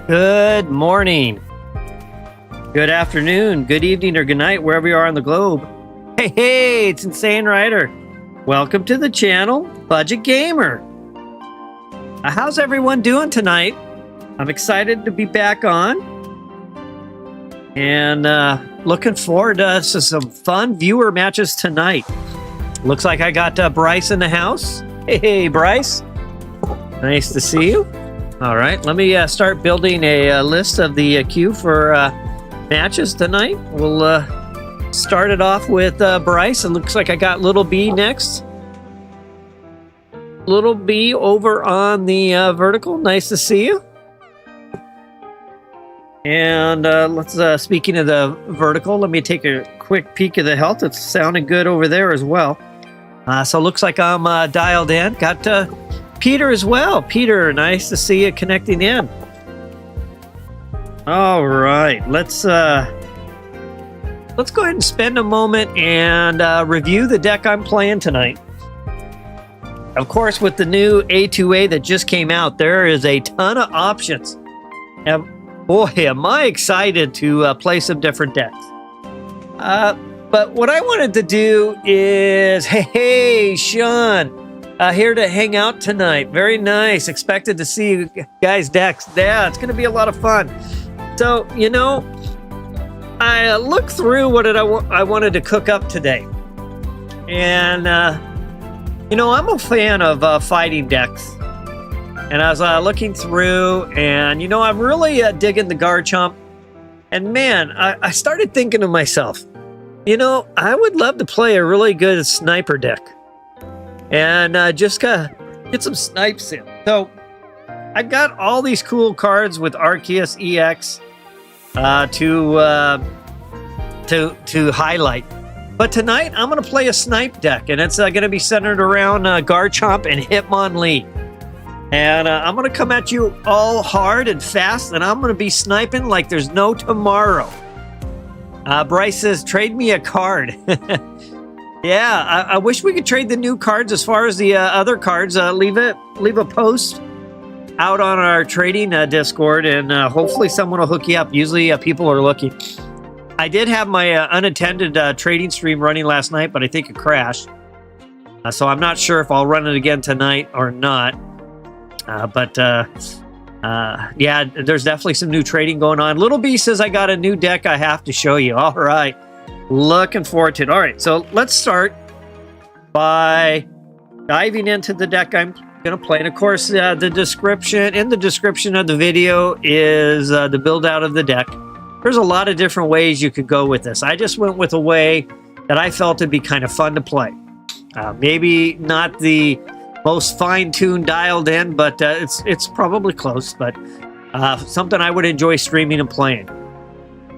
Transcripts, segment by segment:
Good morning, good afternoon, good evening, or good night, wherever you are on the globe. Hey, it's Insane Rider. Welcome to the channel, Budget Gamer. How's everyone doing tonight? I'm excited to be back on. And looking forward to some fun viewer matches tonight. Looks like I got Bryce in the house. Hey, Bryce. Nice to see you. All right, let me start building a list of the queue for matches tonight. We'll start it off with Bryce. It looks like I got Little B next. Little B over on the vertical. Nice to see you. And let's, speaking of the vertical, let me take a quick peek of the health. It's sounding good over there as well. So it looks like I'm dialed in. Got Peter as well. Peter, nice to see you connecting in. All right, let's go ahead and spend a moment and review the deck I'm playing tonight. Of course, with the new A2a that just came out, there is a ton of options. And boy, am I excited to play some different decks. But what I wanted to do is, hey, Sean. Here to hang out tonight. Very nice. Expected to see you guys' decks. Yeah, it's going to be a lot of fun. So, you know, I looked through what I wanted to cook up today. And, you know, I'm a fan of fighting decks. And I was looking through, and, you know, I'm really digging the Garchomp. And, man, I started thinking to myself, you know, I would love to play a really good sniper deck. And just get some snipes in. So I've got all these cool cards with Arceus EX to highlight. But tonight I'm going to play a snipe deck, and it's going to be centered around Garchomp and Hitmomlee. And I'm going to come at you all hard and fast, and I'm going to be sniping like there's no tomorrow. Bryce says, trade me a card. Yeah, I wish we could trade the new cards. As far as the other cards, leave a post out on our trading Discord, and hopefully someone will hook you up. Usually people are looking. I did have my unattended trading stream running last night, but I think it crashed. So I'm not sure if I'll run it again tonight or not. Yeah, there's definitely some new trading going on. Little B says, I got a new deck I have to show you. All right. Looking forward to it. All right, so let's start by diving into the deck I'm going to play. And of course, the description of the video is the build out of the deck. There's a lot of different ways you could go with this. I just went with a way that I felt would be kind of fun to play. Maybe not the most fine-tuned, dialed in, but it's probably close. But something I would enjoy streaming and playing.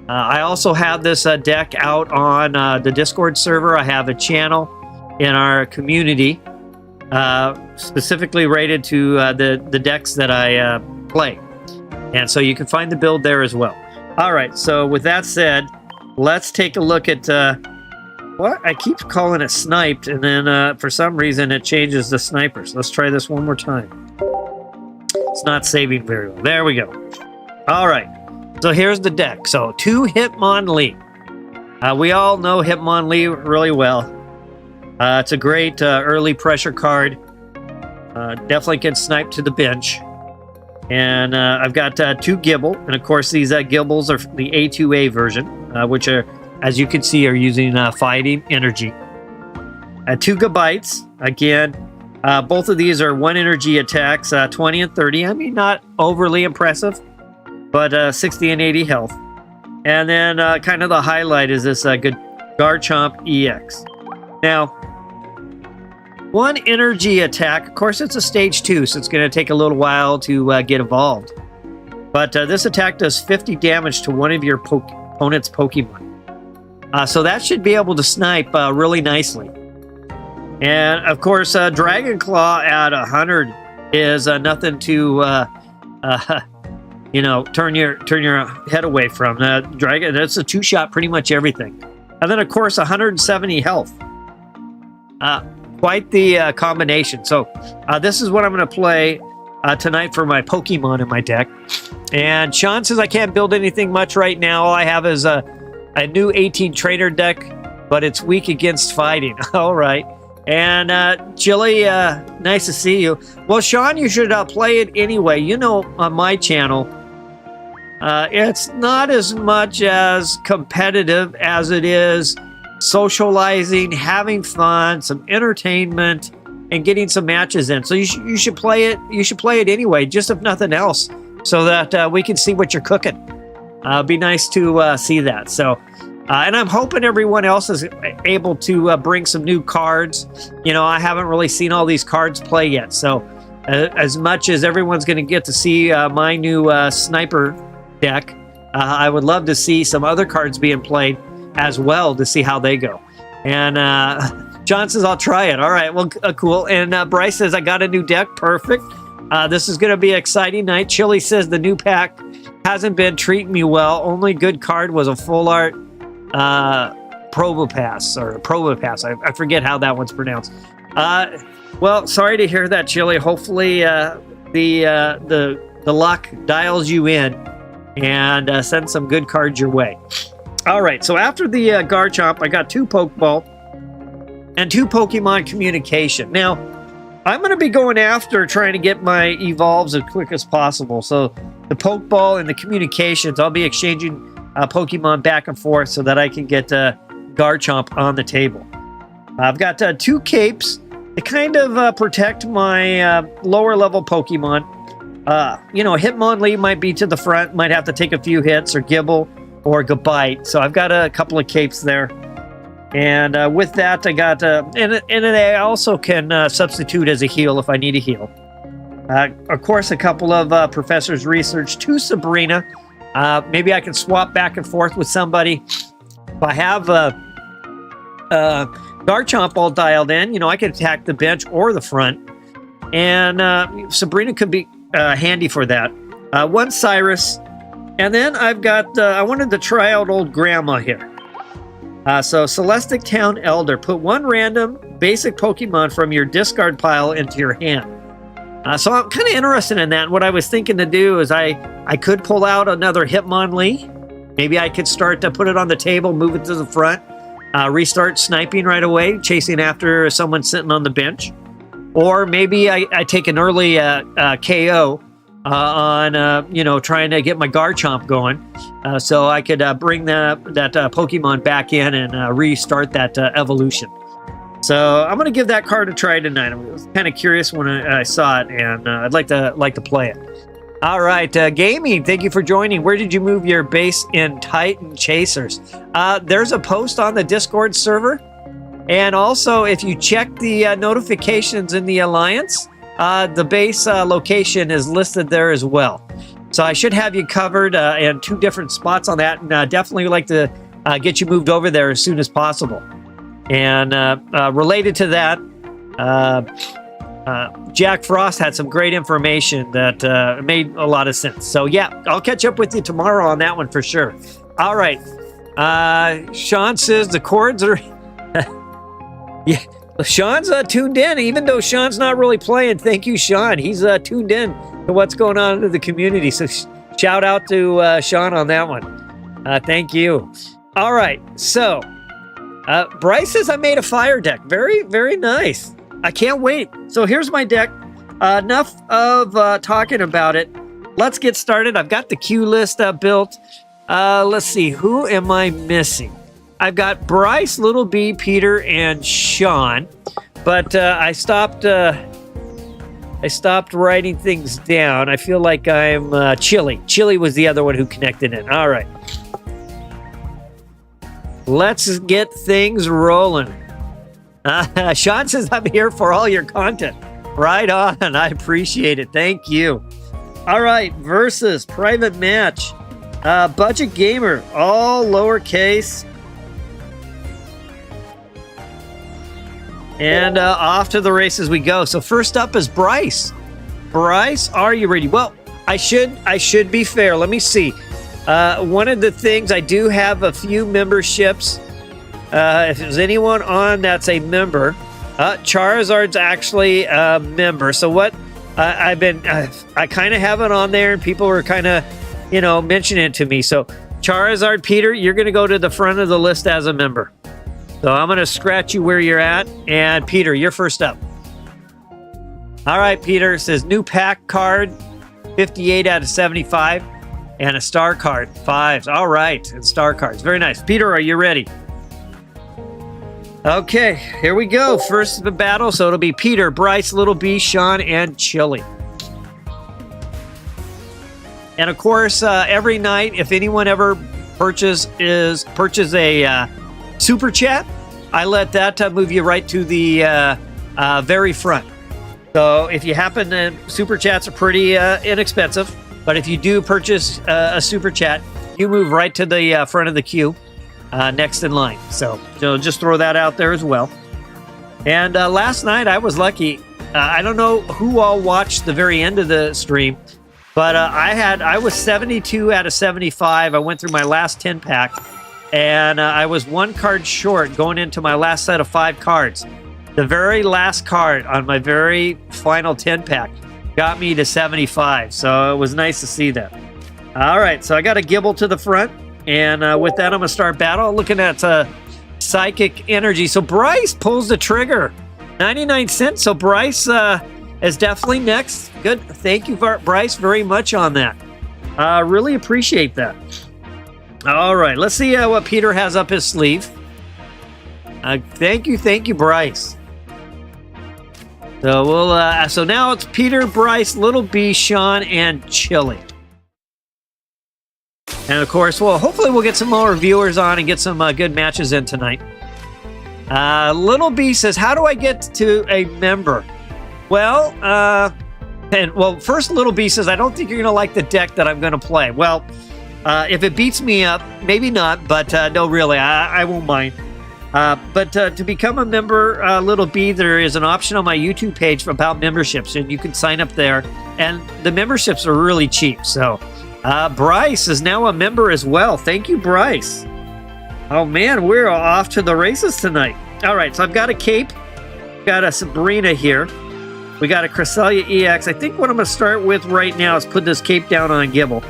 I also have this deck out on the Discord server. I have a channel in our community specifically rated to the decks that I play. And so you can find the build there as well. All right, so with that said, let's take a look at what I keep calling it Sniped, and then for some reason it changes the snipers. Let's try this one more time. It's not saving very well. There we go. All right. So here's the deck. So 2 Hitmomlee. We all know Hitmomlee really well. It's a great early pressure card. Definitely can snipe to the bench. And I've got 2 Gible. And of course, these Gibles are the A2a version, which are, as you can see, are using fighting energy. 2 Gabites. Again, both of these are 1 energy attacks, 20 and 30. I mean, not overly impressive, but 60 and 80 health. And then kind of the highlight is this good Garchomp EX. Now, one energy attack. Of course, it's a stage 2, so it's going to take a little while to get evolved. But this attack does 50 damage to one of your opponent's Pokemon. So that should be able to snipe really nicely. And of course, Dragon Claw at 100 is nothing to, you know, turn your head away from. Dragon, that's a 2-shot pretty much everything. And then of course, 170 health. Quite the combination. So this is what I'm going to play tonight for my Pokemon in my deck. And Sean says I can't build anything much right now. All I have is a new 18 trainer deck, but it's weak against fighting. All right. And Chili, nice to see you. Well, Sean, you should play it anyway. You know, on my channel, it's not as much as competitive as it is socializing, having fun, some entertainment, and getting some matches in. So you should play it. You should play it anyway, just if nothing else, so that we can see what you're cooking. Be nice to see that. So, and I'm hoping everyone else is able to bring some new cards. You know, I haven't really seen all these cards play yet. So, as much as everyone's going to get to see my new sniper deck, I would love to see some other cards being played as well to see how they go. And John says, I'll try it. All right, well, cool. And Bryce says, I got a new deck. Perfect. This is going to be an exciting night. Chili says, the new pack hasn't been treating me well. Only good card was a full art Probopass, or Probopass. I forget how that one's pronounced. Well, sorry to hear that, Chili. Hopefully the luck dials you in and send some good cards your way. All right, so after the Garchomp, I got 2 Pokeball and 2 Pokemon Communication. Now, I'm going to be going after trying to get my evolves as quick as possible. So the Pokeball and the Communications, I'll be exchanging Pokemon back and forth so that I can get Garchomp on the table. I've got 2 Capes to kind of protect my lower level Pokemon. You know, Hitmomlee might be to the front, might have to take a few hits, or Gible or Gabite. So I've got a couple of Capes there. And with that, I got, and I also can substitute as a heal if I need a heal. Of course, a couple of Professor's Research to Sabrina. Maybe I can swap back and forth with somebody. If I have Garchomp all dialed in, you know, I can attack the bench or the front. And Sabrina could be handy for that. 1 Cyrus. And then I've got, I wanted to try out old Grandma here. So Celestic Town Elder, put 1 random basic Pokemon from your discard pile into your hand. So I'm kind of interested in that. What I was thinking to do is I could pull out another Hitmonlee. Maybe I could start to put it on the table, move it to the front, restart sniping right away, chasing after someone sitting on the bench. Or maybe I take an early KO on, you know, trying to get my Garchomp going. So I could bring that Pokemon back in and restart that evolution. So I'm going to give that card a try tonight. I was kind of curious when I saw it, and I'd like to play it. All right, Gaming, thank you for joining. Where did you move your base in Titan Chasers? There's a post on the Discord server. And also, if you check the notifications in the Alliance, the base location is listed there as well. So I should have you covered in 2 different spots on that, and definitely would like to get you moved over there as soon as possible. And related to that, Jack Frost had some great information that made a lot of sense. So yeah, I'll catch up with you tomorrow on that one for sure. All right. Sean says the chords are... Yeah, Sean's tuned in, even though Sean's not really playing. Thank you, Sean. He's tuned in to what's going on in the community. So shout out to Sean on that one. Thank you. All right, so Bryce says I made a fire deck. Very, very nice. I can't wait. So here's my deck. Enough of talking about it. Let's get started. I've got the queue list built. Let's see, who am I missing? I've got Bryce, Little B, Peter, and Sean, but I stopped writing things down. I feel like I'm Chili. Chili was the other one who connected in. All right. let's get things rolling. Sean says, I'm here for all your content. Right on. I appreciate it. Thank you. All right. Versus private match. Budget Gamer. All lowercase. And off to the races we go. So first up is Bryce. Bryce, are you ready? Well, I should be fair. Let me see. One of the things, I do have a few memberships. If there's anyone on that's a member, Charizard's actually a member. So what I kind of have it on there, and people were kind of, mentioning it to me. So Charizard, Peter, you're going to go to the front of the list as a member. So I'm going to scratch you where you're at. And Peter, you're first up. All right, Peter says new pack card, 58 out of 75, and a star card, 5s. All right, and star cards. Very nice. Peter, are you ready? Okay, here we go. First battle, so it'll be Peter, Bryce, Little B, Sean, and Chili. And of course, every night, if anyone ever purchase a super chat, I let that move you right to the very front. So if you happen to, super chats are pretty inexpensive, but if you do purchase a super chat, you move right to the front of the queue. Next in line. So just throw that out there as well. And last night I was lucky. I don't know who all watched the very end of the stream, but I was 72 out of 75. I went through my last 10 pack, and I was one card short going into my last set of 5 cards. The very last card on my very final 10 pack got me to 75. So it was nice to see that. All right, so I got a Gible to the front. And with that, I'm going to start battle. Looking at Psychic Energy. So Bryce pulls the trigger. 99 cents. So Bryce is definitely next. Good. Thank you, Bryce, very much on that. Really appreciate that. All right. Let's see what Peter has up his sleeve. Thank you, Bryce. So so now it's Peter, Bryce, Little B, Sean, and Chili. And of course, hopefully we'll get some more viewers on and get some good matches in tonight. Little B says, how do I get to a member? Well, first Little B says, I don't think you're going to like the deck that I'm going to play. Well, if it beats me up, maybe not, but no, really, I won't mind. But to become a member, Little B, there is an option on my YouTube page about memberships, and you can sign up there. And the memberships are really cheap, so... Bryce is now a member as well. Thank you, Bryce. Oh, man, we're off to the races tonight. All right, so I've got a cape. Got a Sabrina here. We got a Cresselia EX. I think what I'm going to start with right now is put this cape down on Gible.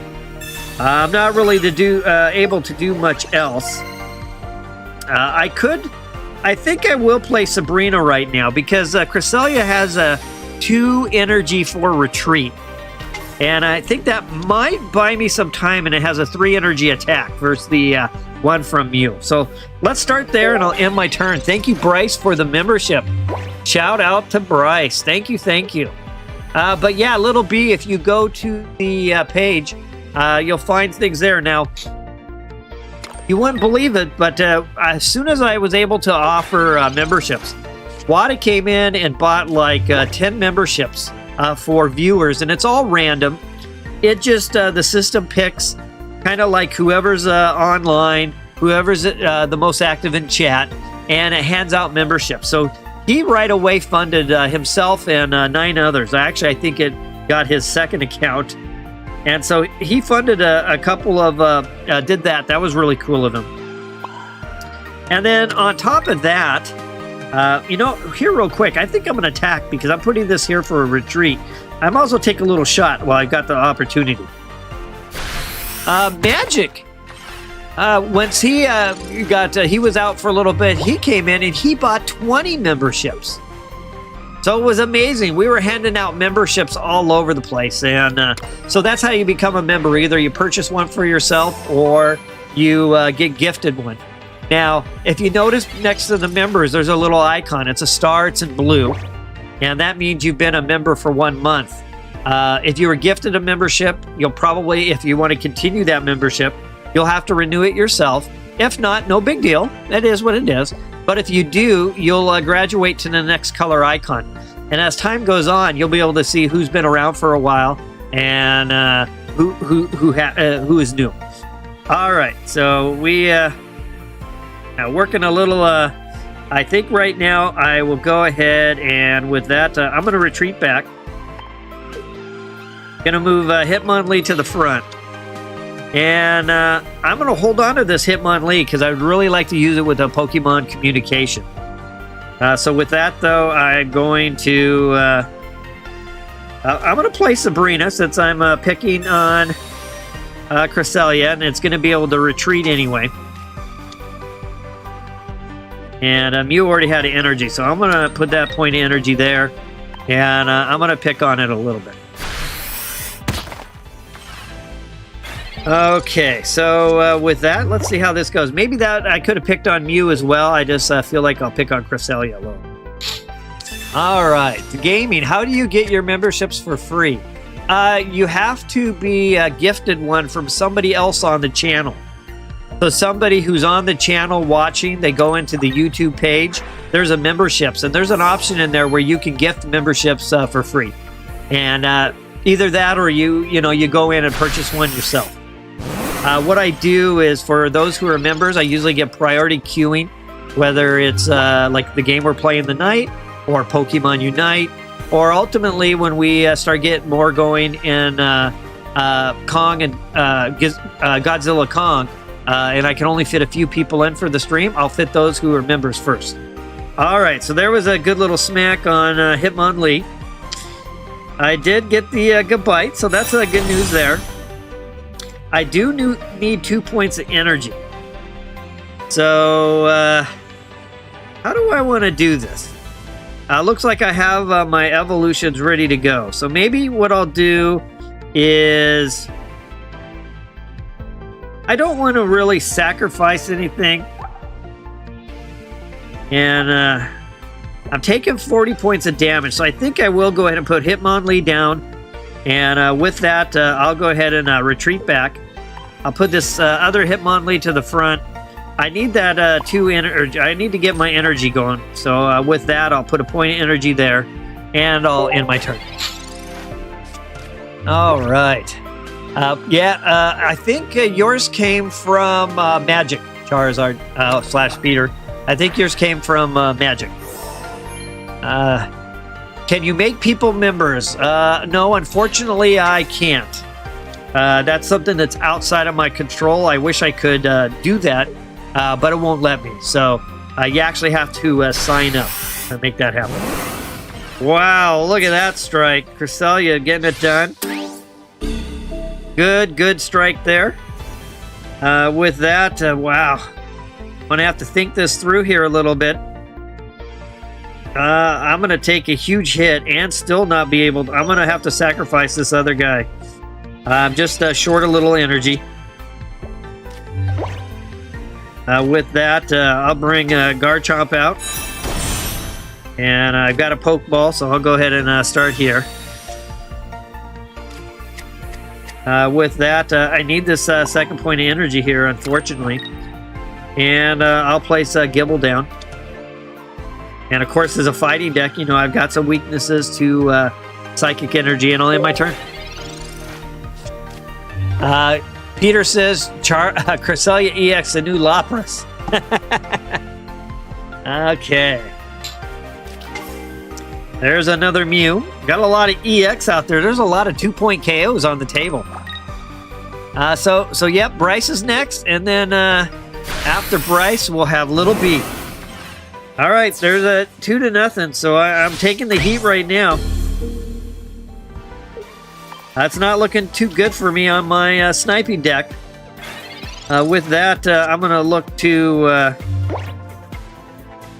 I'm not really able to do much else. I think I will play Sabrina right now because Cresselia has a 2 energy for retreat. And I think that might buy me some time, and it has a 3 energy attack versus the one from Mew. So let's start there, and I'll end my turn. Thank you, Bryce, for the membership. Shout out to Bryce. Thank you. But yeah, Little B, if you go to the page, you'll find things there. Now, you wouldn't believe it, but as soon as I was able to offer memberships, Wada came in and bought like 10 memberships. For viewers, and it's all random. It just the system picks kind of like whoever's online, whoever's the most active in chat, and it hands out memberships. So he right away funded himself and 9 others. Actually, I think it got his second account, and so he funded a couple of did that. That was really cool of him. And then on top of that, here real quick, I think I'm going to attack because I'm putting this here for a retreat. I might as well take a little shot while I've got the opportunity. Magic. Once he was out for a little bit, he came in and he bought 20 memberships. So it was amazing. We were handing out memberships all over the place. And so that's how you become a member. Either you purchase one for yourself or you get gifted one. Now, if you notice next to the members, there's a little icon. It's a star. It's in blue. And that means you've been a member for 1 month. If you were gifted a membership, you'll probably, if you want to continue that membership, you'll have to renew it yourself. If not, no big deal. That is what it is. But if you do, you'll graduate to the next color icon. And as time goes on, you'll be able to see who's been around for a while and who is new. All right, so we working a little. I think right now I will go ahead and with that, I'm going to retreat back. Going to move Hitmomlee to the front. And I'm going to hold on to this Hitmomlee because I would really like to use it with a Pokemon communication. So with that, though, I'm going to play Sabrina since I'm picking on Cresselia, and it's going to be able to retreat anyway. And Mew already had an energy, so I'm going to put that point of energy there, and I'm going to pick on it a little bit. Okay, so with that, let's see how this goes. Maybe that I could have picked on Mew as well. I just feel like I'll pick on Cresselia alone. All right, gaming. How do you get your memberships for free? You have to be gifted one from somebody else on the channel. So somebody who's on the channel watching, they go into the YouTube page. There's a memberships, and there's an option in there where you can gift memberships for free. And either that or you go in and purchase one yourself. What I do is for those who are members, I usually get priority queuing, whether it's like the game we're playing tonight or Pokemon Unite, or ultimately when we start getting more going in Kong and Godzilla Kong, and I can only fit a few people in for the stream, I'll fit those who are members first. All right, so there was a good little smack on Hitmomlee. I did get the Gabite, so that's good news there. I do need 2 points of energy. So, how do I want to do this? Looks like I have my evolutions ready to go. So maybe what I'll do is... I don't want to really sacrifice anything. And I'm taking 40 points of damage. So I think I will go ahead and put Hitmonlee down. And with that, I'll go ahead and retreat back. I'll put this other Hitmonlee to the front. I need that I need to get my energy going. So with that, I'll put a point of energy there, and I'll end my turn. All right. I think yours came from Magic, Charizard / Peter. I think yours came from Magic. Can you make people members? No, unfortunately, I can't. That's something that's outside of my control. I wish I could do that, but it won't let me. So you actually have to sign up to make that happen. Wow, look at that strike. Cresselia getting it done. Good strike there. With that, wow. I'm going to have to think this through here a little bit. I'm going to take a huge hit and still not be able to... I'm going to have to sacrifice this other guy. I'm just short a little energy. With that, I'll bring Garchomp out. And I've got a Pokeball, so I'll go ahead and start here. With that, I need this second point of energy here, unfortunately. And I'll place Gible down. And of course, as a fighting deck, I've got some weaknesses to psychic energy, and I'll end my turn. Peter says, Cresselia EX, the new Lapras. Okay. There's another Mew. Got a lot of EX out there. There's a lot of 2-point KOs on the table. So yep, Bryce is next, and then after Bryce, we'll have Little B. All right, there's a 2-0, so I'm taking the heat right now. That's not looking too good for me on my sniping deck. With that, I'm going to look to...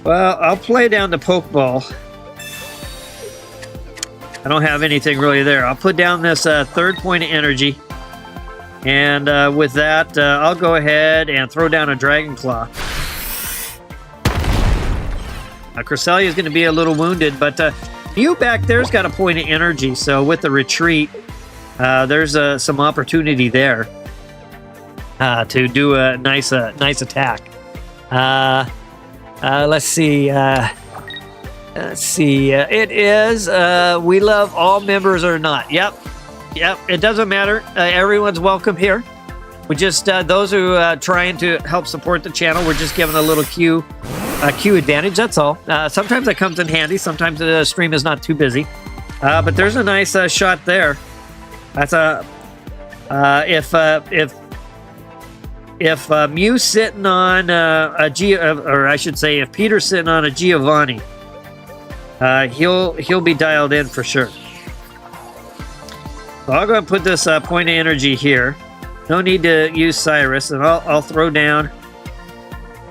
well, I'll play down the Pokeball. I don't have anything really there. I'll put down this third point of energy. And with that, I'll go ahead and throw down a Dragon Claw. Cresselia is going to be a little wounded, but Mew back there's got a point of energy, so with the retreat, there's some opportunity there. to do a nice attack. Let's see. It is we love all members or not. Yep. It doesn't matter. Everyone's welcome here. We just those who trying to help support the channel. We're just giving a little queue advantage. That's all. Sometimes that comes in handy. Sometimes the stream is not too busy. But there's a nice shot there. That's a if Mew's sitting on or I should say, if Peter's sitting on a Giovanni, he'll be dialed in for sure. So I'll go and put this point of energy here. No need to use Cyrus, and I'll throw down.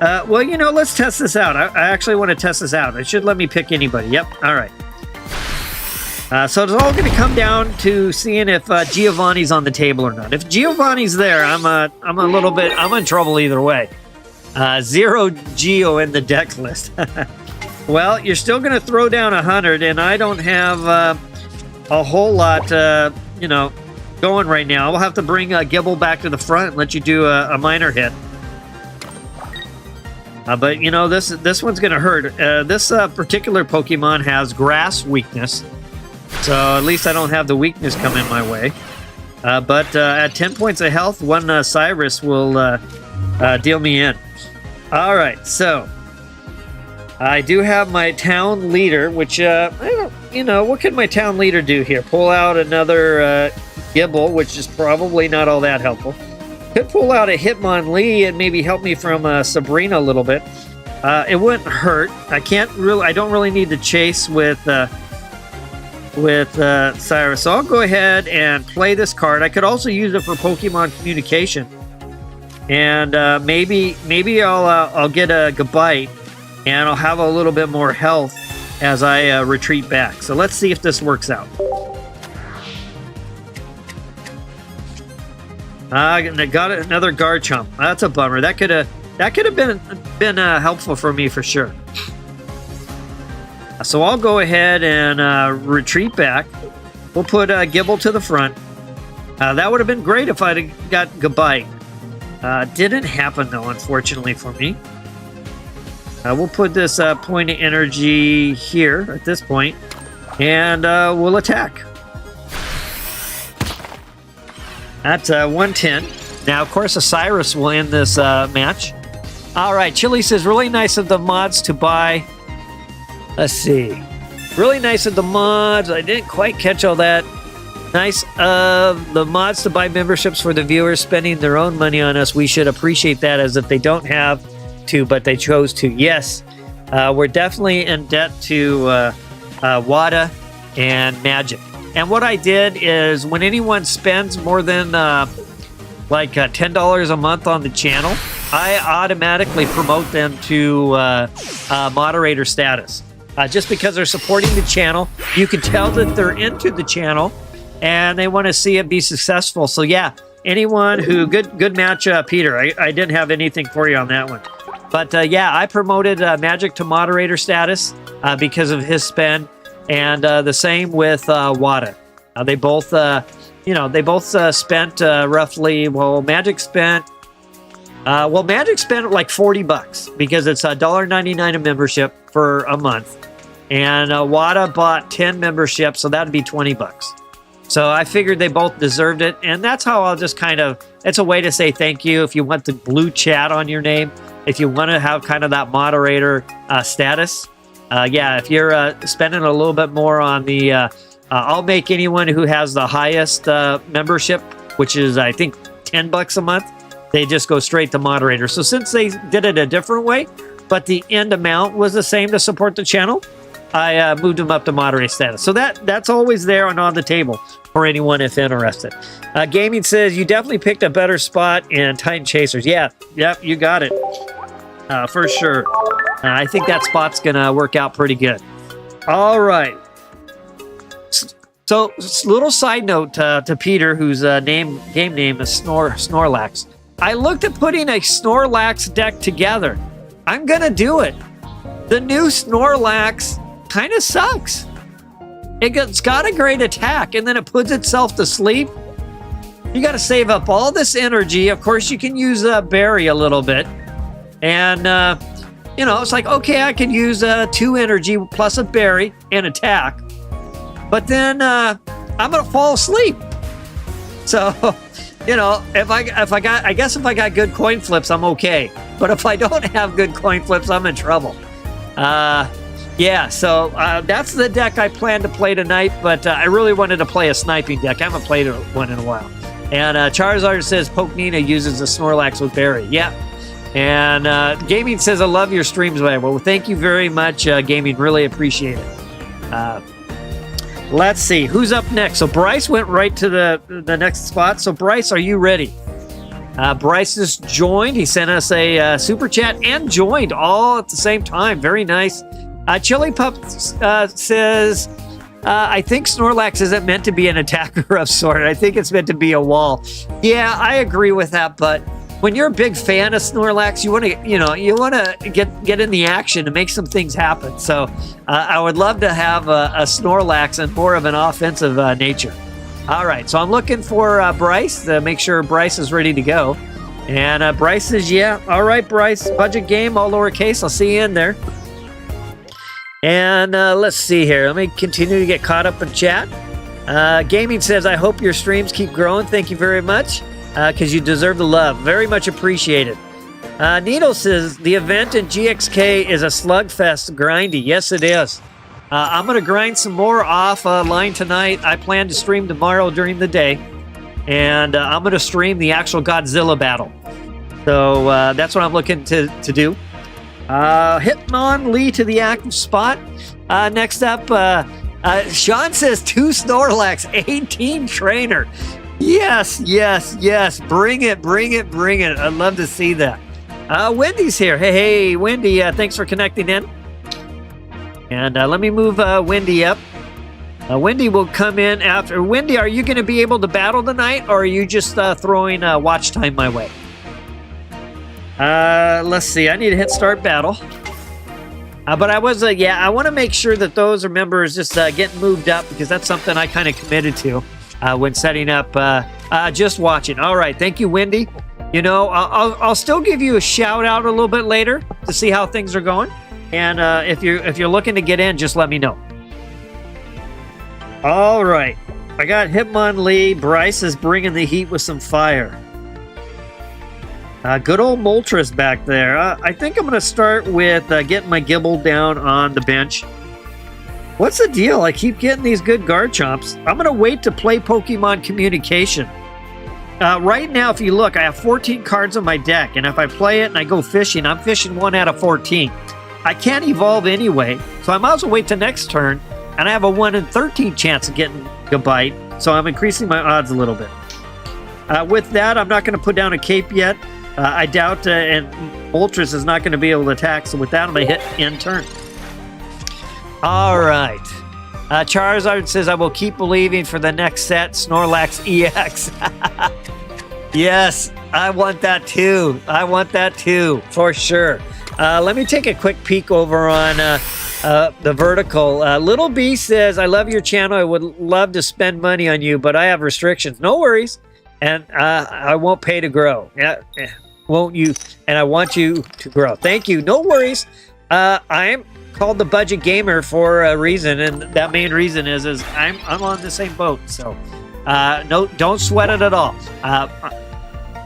Well, you know, let's test this out. I actually want to test this out. It should let me pick anybody. Yep. All right. So it's all going to come down to seeing if Giovanni's on the table or not. If Giovanni's there, I'm in trouble either way. 0 Geo in the deck list. Well, you're still going to throw down 100, and I don't have a whole lot, going right now. We'll have to bring Gible back to the front and let you do a minor hit. But you know, this one's going to hurt. This particular Pokemon has grass weakness. So at least I don't have the weakness coming my way. But at 10 points of health, one Cyrus will deal me in. All right, so I do have my town leader, which I don't, what can my town leader do here? Pull out another Gible, which is probably not all that helpful. Could pull out a Hitmomlee and maybe help me from Sabrina a little bit. It wouldn't hurt. I don't really need to chase with Cyrus. So I'll go ahead and play this card. I could also use it for Pokemon communication, and maybe I'll get a Gabite, and I'll have a little bit more health as I retreat back. So let's see if this works out. I got another Garchomp. That's a bummer. That could have been helpful for me for sure. So I'll go ahead and retreat back. We'll put Gible to the front. That would have been great if I'd got Gabite. Didn't happen though, unfortunately for me. We'll put this point of energy here at this point, and we'll attack. That's 110. Now, of course, a Cyrus will end this match. All right, Chili says, really nice of the mods to buy. Let's see. Really nice of the mods. I didn't quite catch all that. Nice of the mods to buy memberships for the viewers spending their own money on us. We should appreciate that, as if they don't have to, but they chose to. Yes, we're definitely in debt to WADA and Magic. And what I did is, when anyone spends more than $10 a month on the channel, I automatically promote them to moderator status. Just because they're supporting the channel, you can tell that they're into the channel and they want to see it be successful. So yeah, anyone who good match, Peter. I didn't have anything for you on that one, but yeah, I promoted Magic to moderator status because of his spend, and the same with WADA. They both, spent roughly. Well, Magic spent like $40 because it's $1.99 a membership for a month, and WADA bought 10 memberships, so that'd be $20. So I figured they both deserved it, and that's how I'll just it's a way to say thank you. If you want the blue chat on your name, if you want to have kind of that moderator status, yeah, if you're spending a little bit more on the, I'll make anyone who has the highest membership, which is I think $10 a month, they just go straight to moderator. So since they did it a different way, but the end amount was the same to support the channel, I moved them up to moderator status. So that's always there and on the table for anyone if interested. Gaming says, you definitely picked a better spot in Titan Chasers. Yeah, yep, you got it. For sure. I think that spot's going to work out pretty good. All right. So, little side note to Peter, whose game name is Snorlax. I looked at putting a Snorlax deck together. I'm going to do it. The new Snorlax kind of sucks. It's got a great attack, and then it puts itself to sleep. you got to save up all this energy. Of course, you can use berry a little bit. And, you know, it's like, okay, I can use 2 energy plus a berry and attack. But then I'm going to fall asleep. So, you know, I guess if I got good coin flips, I'm okay. But if I don't have good coin flips, I'm in trouble. Yeah, so that's the deck I plan to play tonight, but I really wanted to play a sniping deck. I haven't played one in a while. And Charizard says Pokenina uses a Snorlax with berry. Yeah. And Gaming says, I love your streams. Well, thank you very much, Gaming. Really appreciate it. Let's see. Who's up next? So Bryce went right to the next spot. So Bryce, are you ready? Bryce has joined. He sent us a super chat and joined all at the same time. Very nice. Chili Pup says, I think Snorlax isn't meant to be an attacker of sort. I think it's meant to be a wall. Yeah, I agree with that. But when you're a big fan of Snorlax, you want to get in the action and make some things happen. So I would love to have a Snorlax and more of an offensive nature. All right, so I'm looking for Bryce to make sure Bryce is ready to go. And Bryce says, yeah. All right, Bryce, budget game, all lowercase. I'll see you in there. And let's see here. Let me continue to get caught up in chat. Gaming says, I hope your streams keep growing. Thank you very much, because you deserve the love. Very much appreciated. Needle says, the event in GXK is a slugfest grindy. Yes, it is. I'm going to grind some more offline tonight. I plan to stream tomorrow during the day. And I'm going to stream the actual Godzilla battle. So that's what I'm looking to do. Hitmomlee to the active spot. Next up, Sean says 2 Snorlax, 18 trainer. Yes. Bring it. I'd love to see that. Wendy's here. Hey, Wendy, thanks for connecting in. And let me move Wendy up. Wendy will come in after. Wendy, are you going to be able to battle tonight, or are you just throwing watch time my way? Let's see. I need to hit start battle. But I was, I want to make sure that those members just getting moved up, because that's something I kind of committed to when setting up just watching. All right. Thank you, Wendy. You know, I'll still give you a shout out a little bit later to see how things are going. And if you're looking to get in, just let me know. All right. I got Hitmonlee. Bryce is bringing the heat with some fire. Good old Moltres back there. I think I'm going to start with getting my Gible down on the bench. What's the deal? I keep getting these good Garchomps. I'm going to wait to play Pokemon Communication. Right now, if you look, I have 14 cards on my deck, and if I play it and I go fishing, I'm fishing 1 out of 14. I can't evolve anyway, so I might as well wait till next turn, and I have a 1 in 13 chance of getting Gabite, so I'm increasing my odds a little bit. With that, I'm not going to put down a cape yet. I doubt, and Moltres is not going to be able to attack, so with that, I'm going to hit end turn. All right. Charizard says, I will keep believing for the next set, Snorlax EX. Yes, I want that too. For sure. Let me take a quick peek over on the vertical. Little B says, I love your channel. I would love to spend money on you, but I have restrictions. No worries. And I won't pay to grow. Yeah, won't you? And I want you to grow. Thank you. No worries. I'm called the Budget Gamer for a reason, and that main reason is I'm on the same boat. So no, don't sweat it at all.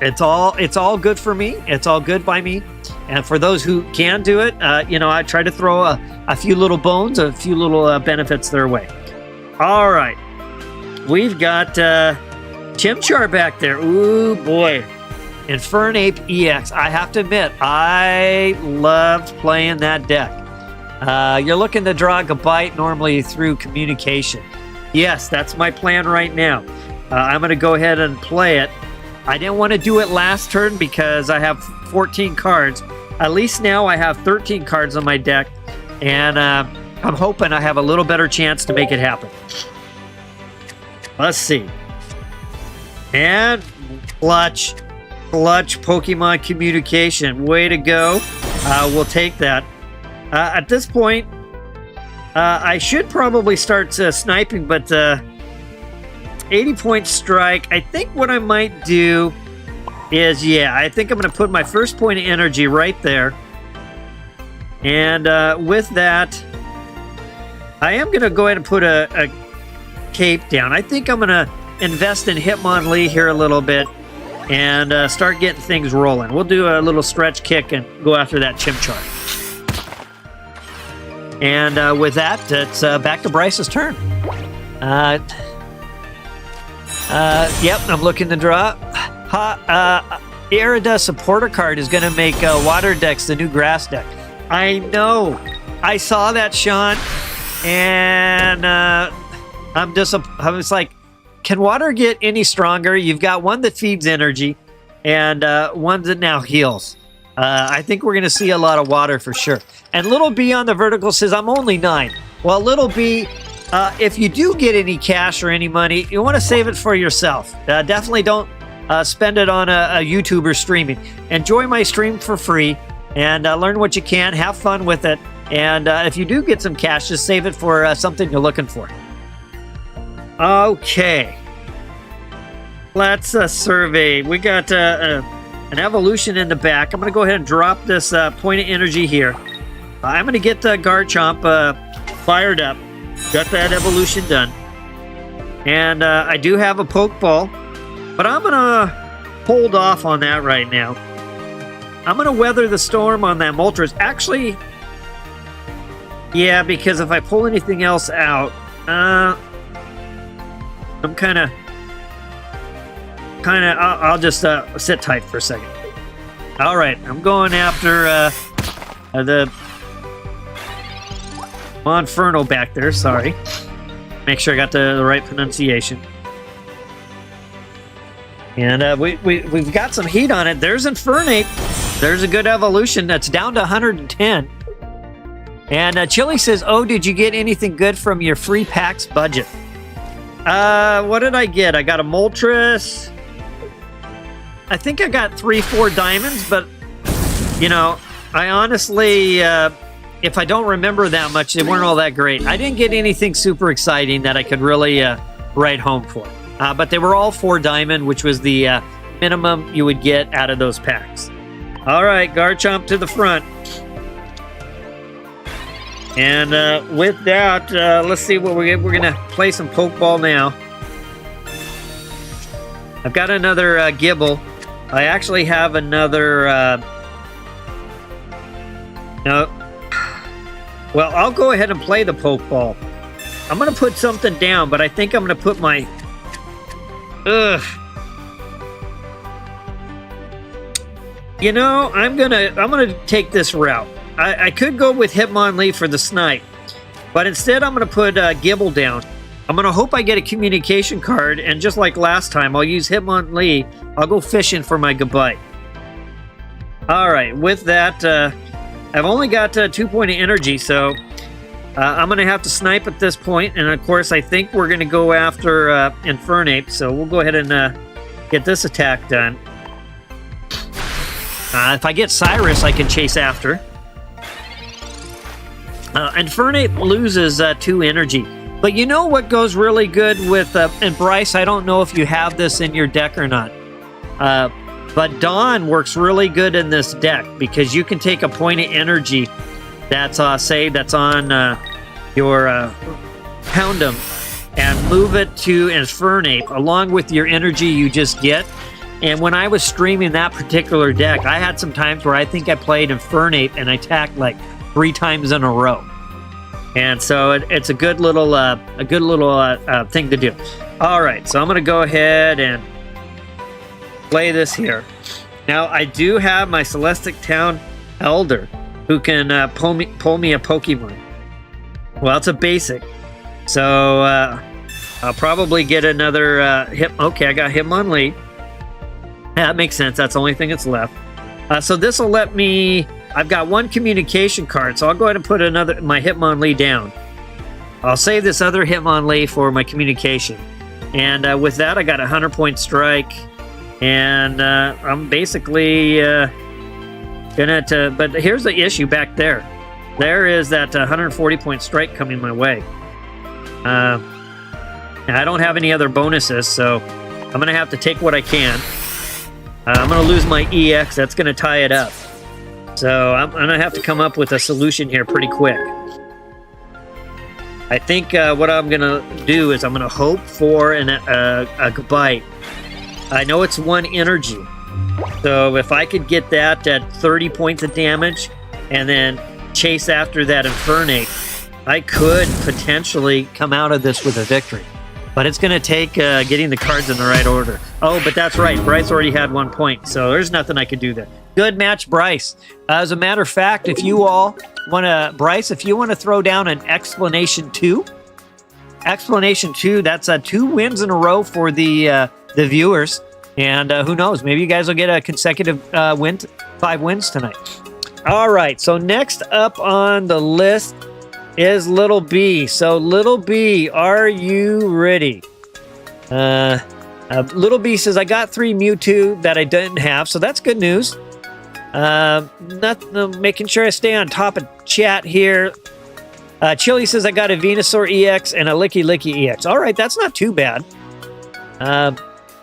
It's all good for me. It's all good by me. And for those who can do it, I try to throw a few little bones, a few little benefits their way. All right, we've got Chimchar back there. Ooh boy, Infernape EX. I have to admit, I loved playing that deck. You're looking to draw Gabite normally through communication. Yes, that's my plan right now. I'm going to go ahead and play it. I didn't want to do it last turn because I have 14 cards. At least now I have 13 cards on my deck, and I'm hoping I have a little better chance to make it happen. Let's see. And clutch Pokemon Communication. Way to go. We'll take that. At this point, I should probably start sniping, but 80-point strike. I think what I might do is, I think I'm going to put my first point of energy right there. And with that, I am going to go ahead and put a cape down. I think I'm going to invest in Hitmonlee here a little bit and start getting things rolling. We'll do a little stretch kick and go after that Chimchar. And with that, it's back to Bryce's turn. Yep, I'm looking to draw. Irida supporter card is going to make Water Decks the new grass deck. I know. I saw that, Sean. And I was like, can water get any stronger? You've got one that feeds energy and one that now heals. I think we're going to see a lot of water for sure. And Little B on the vertical says, I'm only 9. Well, Little B, if you do get any cash or any money, you want to save it for yourself. Definitely don't spend it on a YouTuber streaming. Enjoy my stream for free and learn what you can. Have fun with it. And if you do get some cash, just save it for something you're looking for. Okay. Let's survey. We got an evolution in the back. I'm going to go ahead and drop this point of energy here. I'm going to get the Garchomp fired up. Got that evolution done. And I do have a Pokeball, but I'm going to hold off on that right now. I'm going to weather the storm on that Moltres. Actually, yeah, because if I pull anything else out, I'm kind of, I'll just sit tight for a second. All right, I'm going after the Monferno back there, sorry. Make sure I got the right pronunciation. And we've got some heat on it. There's Infernape. There's a good evolution. That's down to 110. And Chili says, oh, did you get anything good from your free packs budget? What did I get? I got a Moltres. I think I got 3-4 diamonds, but, you know, I honestly, if I don't remember that much, they weren't all that great. I didn't get anything super exciting that I could really write home for. But they were all 4 diamond, which was the minimum you would get out of those packs. All right, Garchomp to the front. And with that, let's see what we're going to play some Pokeball now. I've got another Gible. I actually have another... no. Well, I'll go ahead and play the Pokeball. I'm going to put something down, but I think I'm going to put my... Ugh. You know, I'm gonna take this route. I could go with Hitmonlee for the Snipe, but instead I'm going to put Gible down. I'm going to hope I get a communication card, and just like last time, I'll use Hitmonlee. I'll go fishing for my Gabite. All right, with that, I've only got 2 point of energy, so I'm going to have to snipe at this point, and of course, I think we're going to go after Infernape, so we'll go ahead and get this attack done. If I get Cyrus, I can chase after. Infernape loses 2 energy. But you know what goes really good with... and Bryce, I don't know if you have this in your deck or not. But Dawn works really good in this deck because you can take a point of energy that's, say, that's on your Houndoom and move it to Infernape along with your energy you just get. And when I was streaming that particular deck, I had some times where I think I played Infernape and I attacked like 3 times in a row. And so it's a good little thing to do. All right, so I'm going to go ahead and play this here. Now, I do have my Celestic Town Elder who can pull me a Pokemon. Well, it's a basic. So I'll probably get another Okay, I got Hitmonlee. Yeah, that makes sense. That's the only thing that's left. So this will let me... I've got 1 communication card, so I'll go ahead and put my Hitmonlee down. I'll save this other Hitmonlee for my communication. And with that, I got a 100-point strike. And I'm basically gonna... but here's the issue back there. There is that 140-point strike coming my way. Now, I don't have any other bonuses, so I'm going to have to take what I can. I'm going to lose my EX. That's going to tie it up. So I'm going to have to come up with a solution here pretty quick. I think what I'm going to do is I'm going to hope for a Gabite. I know it's 1 energy. So if I could get that at 30 points of damage and then chase after that Infernape, I could potentially come out of this with a victory. But it's going to take getting the cards in the right order. Oh, but that's right. Bryce already had 1 point, so there's nothing I could do there. Good match, Bryce. As a matter of fact, if you all want to, Bryce, if you want to throw down an Explanation 2, that's 2 wins in a row for the viewers. And who knows, maybe you guys will get a consecutive 5 wins tonight. All right, so next up on the list is Little B. So Little B, are you ready? Little B says, I got 3 Mewtwo that I didn't have, so that's good news. Making sure I stay on top of chat here. Chili says, I got a Venusaur EX and a Licky Licky EX. All right, that's not too bad.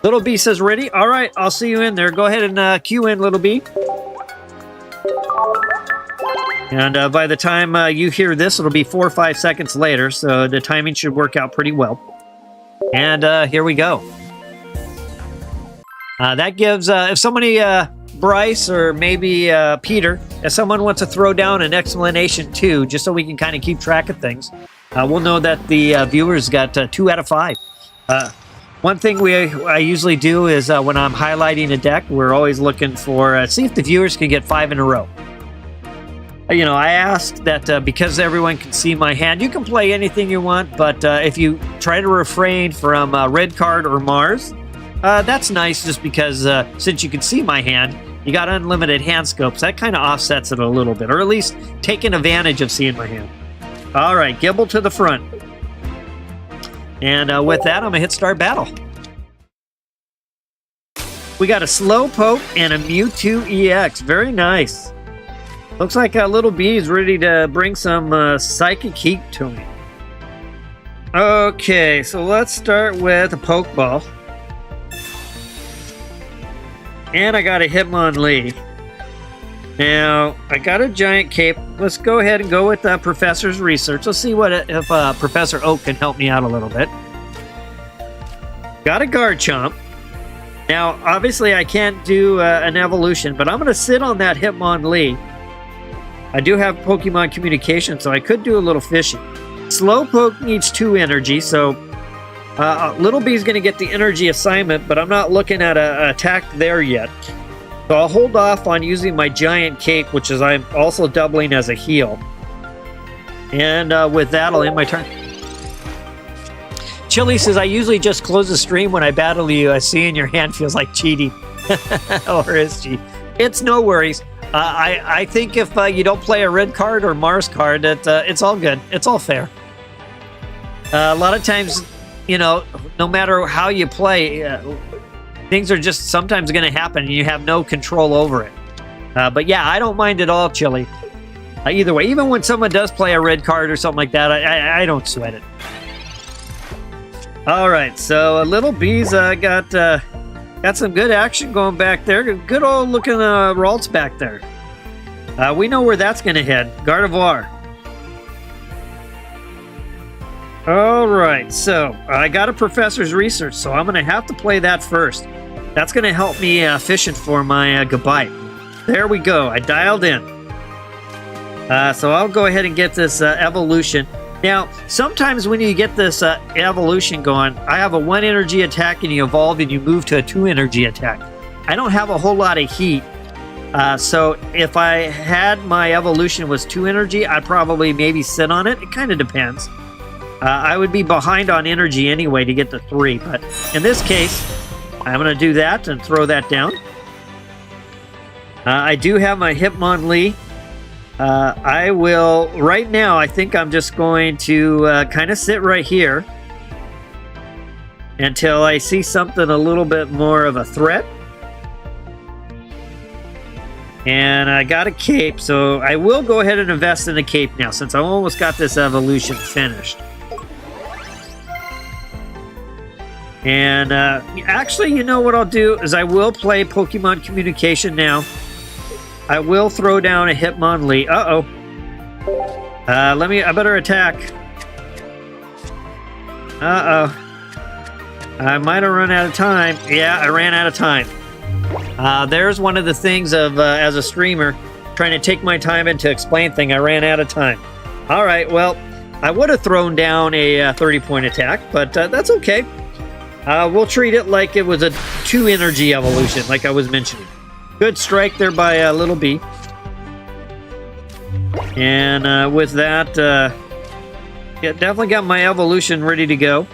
Little B says, ready? All right, I'll see you in there. Go ahead and queue in, Little B. And by the time you hear this, it'll be 4 or 5 seconds later, so the timing should work out pretty well. And here we go. That gives, if somebody, Bryce or maybe Peter, if someone wants to throw down an Explanation 2, just so we can kind of keep track of things, we'll know that the viewers got 2 out of 5. One thing I usually do is when I'm highlighting a deck, we're always looking for, see if the viewers can get 5 in a row. You know, I asked that because everyone can see my hand, you can play anything you want, but if you try to refrain from red card or Mars, that's nice just because since you can see my hand, you got unlimited hand scopes. That kind of offsets it a little bit, or at least taking advantage of seeing my hand. All right, Gible to the front. And with that, I'm going to hit start battle. We got a Slowpoke and a Mewtwo EX. Very nice. Looks like Little B is ready to bring some Psychic Heat to me. Okay, so let's start with a Pokeball. And I got a Hitmomlee. Now, I got a Giant Cape. Let's go ahead and go with Professor's Research. Let's see if Professor Oak can help me out a little bit. Got a Garchomp. Now, obviously, I can't do an evolution, but I'm going to sit on that Hitmonlee. I do have Pokemon Communication, so I could do a little fishing. Slowpoke needs 2 energy, so Little B is going to get the energy assignment, but I'm not looking at an attack there yet. So I'll hold off on using my Giant Cape, which is I'm also doubling as a heal. And with that, I'll end my turn. Chili says, I usually just close the stream when I battle you. I see in your hand feels like cheating. Or is she? It's no worries. I think if you don't play a red card or Mars card, it's all good. It's all fair. A lot of times, you know, no matter how you play, things are just sometimes going to happen and you have no control over it. But yeah, I don't mind at all, Chili. Either way, even when someone does play a red card or something like that, I don't sweat it. All right, so Little B's got some good action going back there. Good old looking Ralts back there. We know where that's going to head. Gardevoir. All right, so I got a Professor's Research, so I'm going to have to play that first. That's going to help me fishing for my Gabite. There we go. I dialed in. So I'll go ahead and get this evolution. Now, sometimes when you get this evolution going, I have a 1 energy attack and you evolve and you move to a 2 energy attack. I don't have a whole lot of heat. So if I had my evolution was 2 energy, I'd probably maybe sit on it. It kind of depends. I would be behind on energy anyway to get to 3. But in this case, I'm going to do that and throw that down. I do have my Hitmonlee. I will, right now, I think I'm just going to kind of sit right here until I see something a little bit more of a threat. And I got a cape, so I will go ahead and invest in a cape now since I almost got this evolution finished. And actually, you know what I'll do is I will play Pokemon Communication now. I will throw down a Hitmonlee. Uh-oh. I better attack. Uh-oh. I might have run out of time. Yeah, I ran out of time. There's one of the things of, as a streamer, trying to take my time and to explain things. I ran out of time. All right, well, I would have thrown down a 30-point attack, but that's okay. We'll treat it like it was a 2 energy evolution, like I was mentioning. Good strike there by Little B. And with that, yeah, definitely got my evolution ready to go.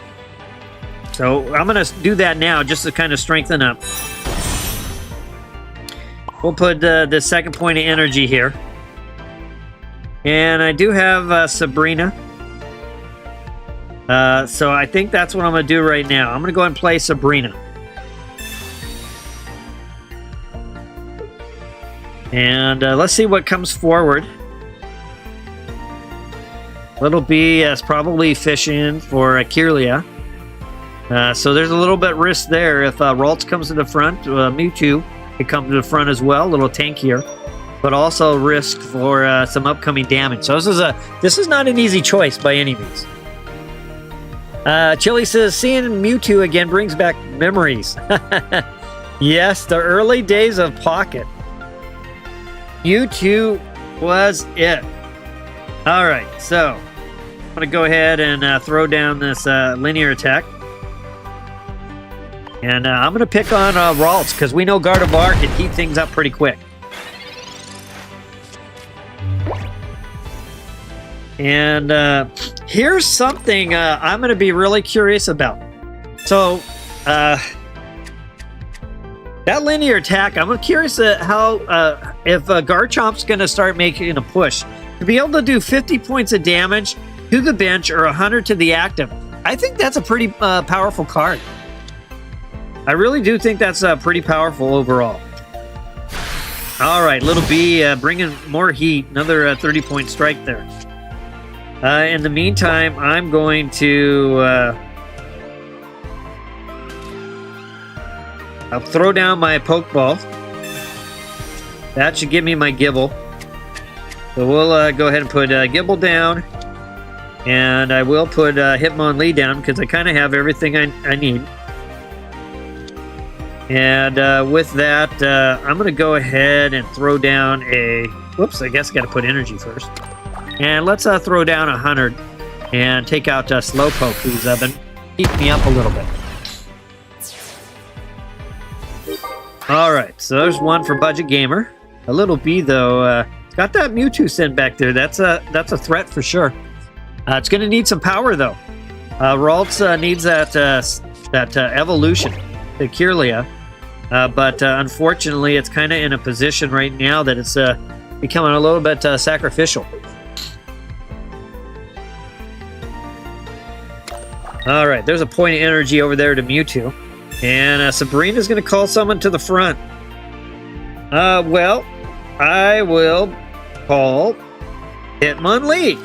So I'm going to do that now just to kind of strengthen up. We'll put the second point of energy here. And I do have Sabrina. So I think that's what I'm going to do right now. I'm going to go ahead and play Sabrina. And let's see what comes forward. Little B is probably fishing for Kirlia. So there's a little bit risk there. If Ralts comes to the front, Mewtwo could come to the front as well, a little tankier, but also risk for some upcoming damage. So this is not an easy choice by any means. Chili says, seeing Mewtwo again brings back memories. Yes, the early days of Pocket. Mewtwo was it. All right, so I'm going to go ahead and throw down this linear attack. And I'm going to pick on Ralts, because we know Gardevoir can heat things up pretty quick. And here's something I'm going to be really curious about. So, that linear attack, I'm curious how if Garchomp's going to start making a push. To be able to do 50 points of damage to the bench or 100 to the active, I think that's a pretty powerful card. I really do think that's pretty powerful overall. All right, Little B bringing more heat. Another 30-point strike there. In the meantime, I'm going to I'll throw down my Pokeball. That should give me my Gible. So we'll go ahead and put Gible down. And I will put Hitmonlee down because I kind of have everything I need. And with that, I'm going to go ahead and throw down a... Whoops, I guess I got to put energy first. And let's throw down 100 and take out Slowpoke, who's been keeping me up a little bit. All right, so there's one for Budget Gamer. A Little B, though, got that Mewtwo sent back there. That's a threat for sure. It's going to need some power, though. Ralts needs that evolution to Kirlia. But unfortunately, it's kind of in a position right now that it's becoming a little bit sacrificial. All right, there's a point of energy over there to Mewtwo. And Sabrina's going to call someone to the front. Well, I will call Hitmonlee.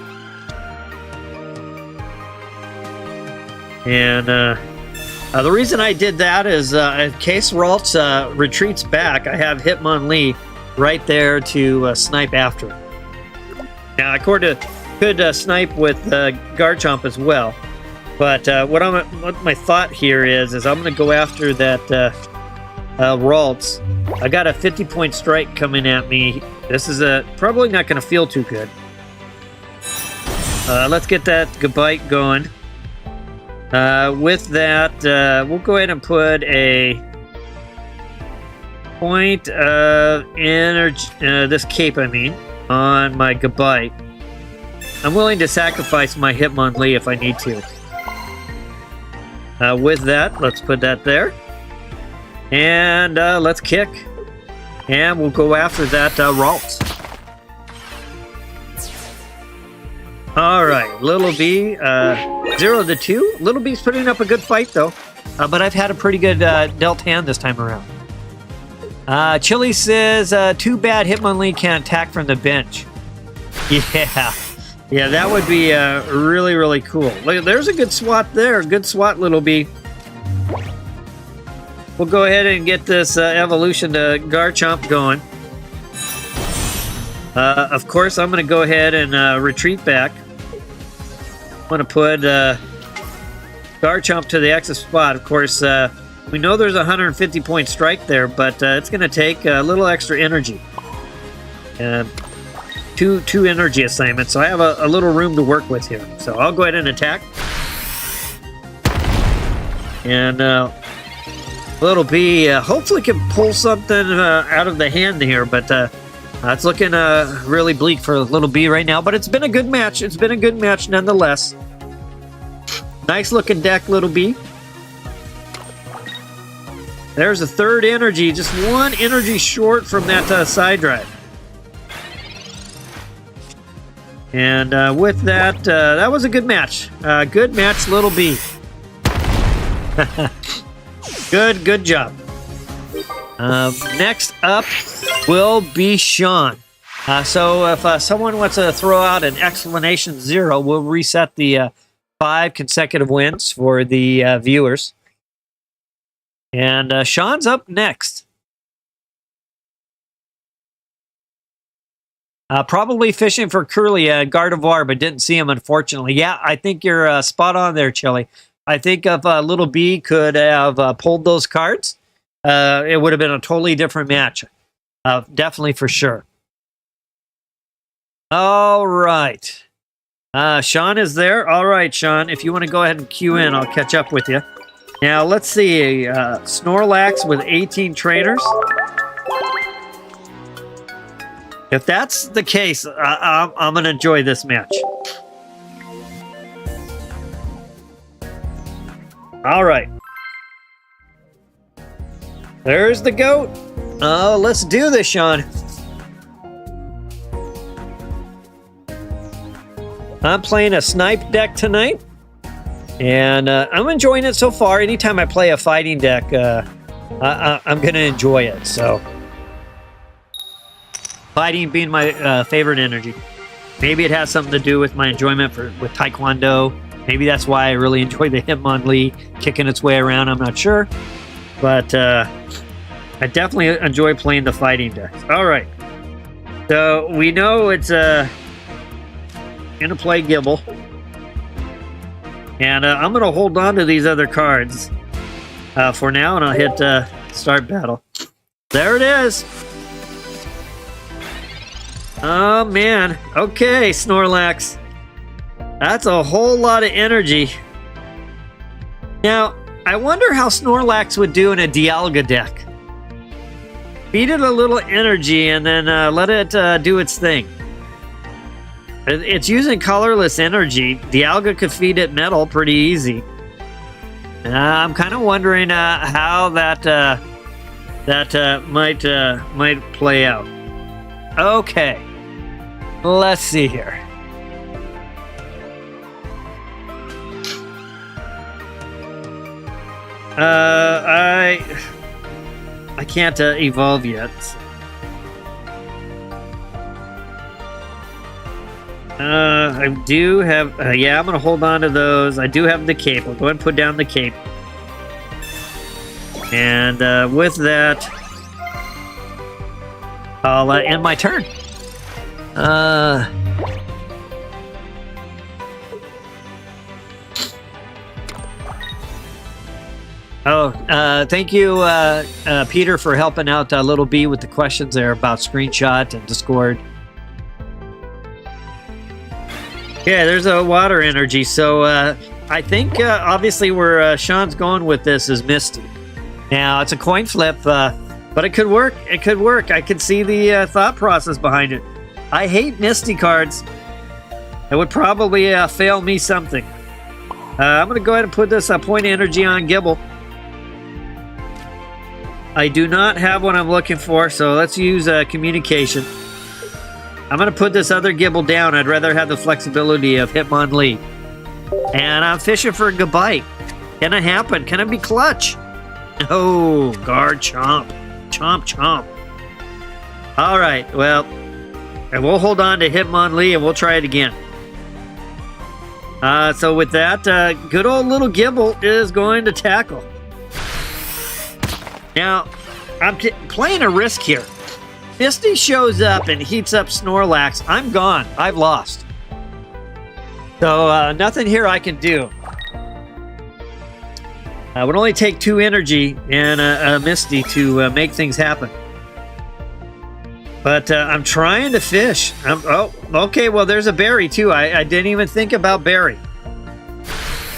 And the reason I did that is in case Ralts retreats back, I have Hitmonlee right there to snipe after. Now, I could snipe with Garchomp as well. But what my thought here is I'm going to go after that Ralts. I got a 50-point strike coming at me. This is probably not going to feel too good. Let's get that Gabite going. With that, we'll go ahead and put a point of energy, this cape, I mean, on my Gabite. I'm willing to sacrifice my Hitmonlee if I need to. With that, let's put that there. And let's kick. And we'll go after that Ralts. All right, Little B, 0-2. Little B's putting up a good fight, though. But I've had a pretty good dealt hand this time around. Chili says, too bad Hitmonlee can't attack from the bench. Yeah, that would be really, really cool. Look, there's a good swat there. Good swat, Little B. we'll go ahead and get this evolution to Garchomp going. Of course, I'm going to go ahead and retreat back. I'm going to put Garchomp to the exit spot. Of course, we know there's a 150-point strike there, but it's going to take a little extra energy. Two energy assignments, so I have a little room to work with here. So I'll go ahead and attack. And Little B hopefully can pull something out of the hand here, but it's looking really bleak for Little B right now. But it's been a good match. It's been a good match nonetheless. Nice looking deck, Little B. There's a third energy, just one energy short from that side drive. And with that, that was a good match. Good match, Little B. Good job. Next up will be Sean. So if someone wants to throw out an explanation 0, we'll reset the 5 consecutive wins for the viewers. And Sean's up next. Probably fishing for Curly Gardevoir, but didn't see him, unfortunately. Yeah, I think you're spot on there, Chili. I think if Little B could have pulled those cards, it would have been a totally different match. Definitely for sure. All right. Sean is there. All right, Sean, if you want to go ahead and queue in, I'll catch up with you. Now, let's see. Snorlax with 18 trainers. If that's the case, I'm going to enjoy this match. All right. There's the goat. Oh, let's do this, Sean. I'm playing a Snipe deck tonight, and I'm enjoying it so far. Anytime I play a fighting deck, I'm going to enjoy it. So, fighting being my favorite energy. Maybe it has something to do with my enjoyment with Taekwondo. Maybe that's why I really enjoy the Hitmonlee kicking its way around. I'm not sure. But I definitely enjoy playing the fighting decks. All right. So we know it's going to play Gible. And I'm going to hold on to these other cards for now. And I'll hit start battle. There it is. Oh, man. Okay, Snorlax. That's a whole lot of energy. Now, I wonder how Snorlax would do in a Dialga deck. Feed it a little energy and then let it do its thing. It's using colorless energy. Dialga could feed it metal pretty easy. I'm kind of wondering how that might play out. Okay, let's see here. I can't evolve yet. I do have, yeah, I'm gonna hold on to those. I do have the cape. I'll go ahead and put down the cape. And with that, I'll end my turn. Thank you, Peter, for helping out Little B with the questions there about Screenshot and Discord. Yeah, there's a water energy. So I think obviously where Sean's going with this is Misty. Now, it's a coin flip, but it could work. It could work. I could see the thought process behind it. I hate Misty cards. It would probably fail me something. I'm going to go ahead and put this point energy on Gible. I do not have what I'm looking for, so let's use communication. I'm going to put this other Gible down. I'd rather have the flexibility of Hitmonlee. And I'm fishing for a Gabite. Can it happen? Can it be clutch? Oh, Garchomp. Chomp, chomp. All right, well, and we'll hold on to Hitmonlee and we'll try it again. So with that, good old little Gible is going to tackle. Now, I'm playing a risk here. Misty shows up and heats up Snorlax. I'm gone. I've lost. So, nothing here I can do. It would only take 2 energy and a Misty to make things happen. But I'm trying to fish. Oh, okay, well, there's a berry, too. I didn't even think about berry.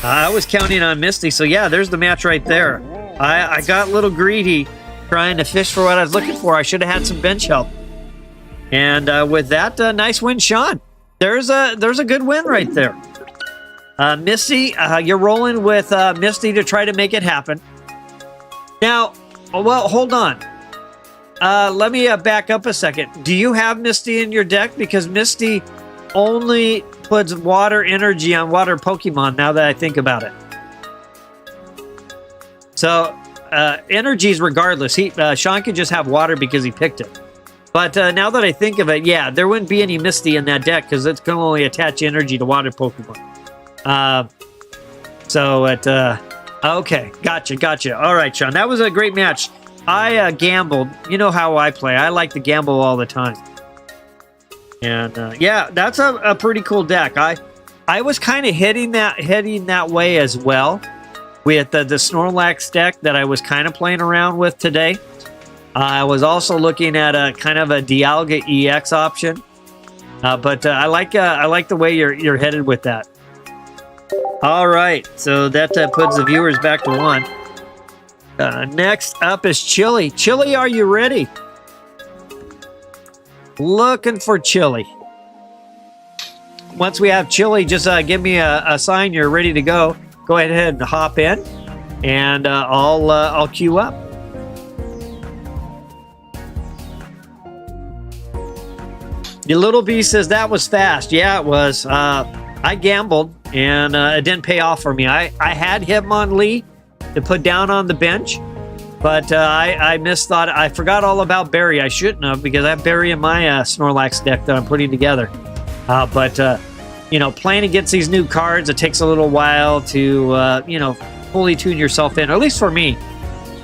I was counting on Misty, so yeah, there's the match right there. I got a little greedy trying to fish for what I was looking for. I should have had some bench help. And with that, nice win, Sean. There's a good win right there. Misty, you're rolling with Misty to try to make it happen. Now, well, hold on. Let me back up a second. Do you have Misty in your deck? Because Misty only puts water energy on water Pokemon, now that I think about it. So, energies regardless. Sean could just have water because he picked it. But now that I think of it, yeah, there wouldn't be any Misty in that deck because it's going to only attach energy to water Pokemon. Okay, gotcha. All right, Sean, that was a great match. I gambled. You know how I play. I like to gamble all the time. And yeah, that's a pretty cool deck. I was kind of heading that way as well with the Snorlax deck that I was kind of playing around with today. I was also looking at a kind of a Dialga EX option, but I like the way you're headed with that. All right, so that puts the viewers back to 1. Next up is Chili. Chili, are you ready? Looking for Chili. Once we have Chili, just give me a sign you're ready to go. Go ahead and hop in, and I'll queue up. Your little bee says that was fast. Yeah, it was. I gambled, and it didn't pay off for me. I had Hitmomlee to put down on the bench, but I misthought. I forgot all about Berry. I shouldn't have, because I have Berry in my Snorlax deck that I'm putting together. But you know, playing against these new cards, it takes a little while to you know, fully tune yourself in, or at least for me.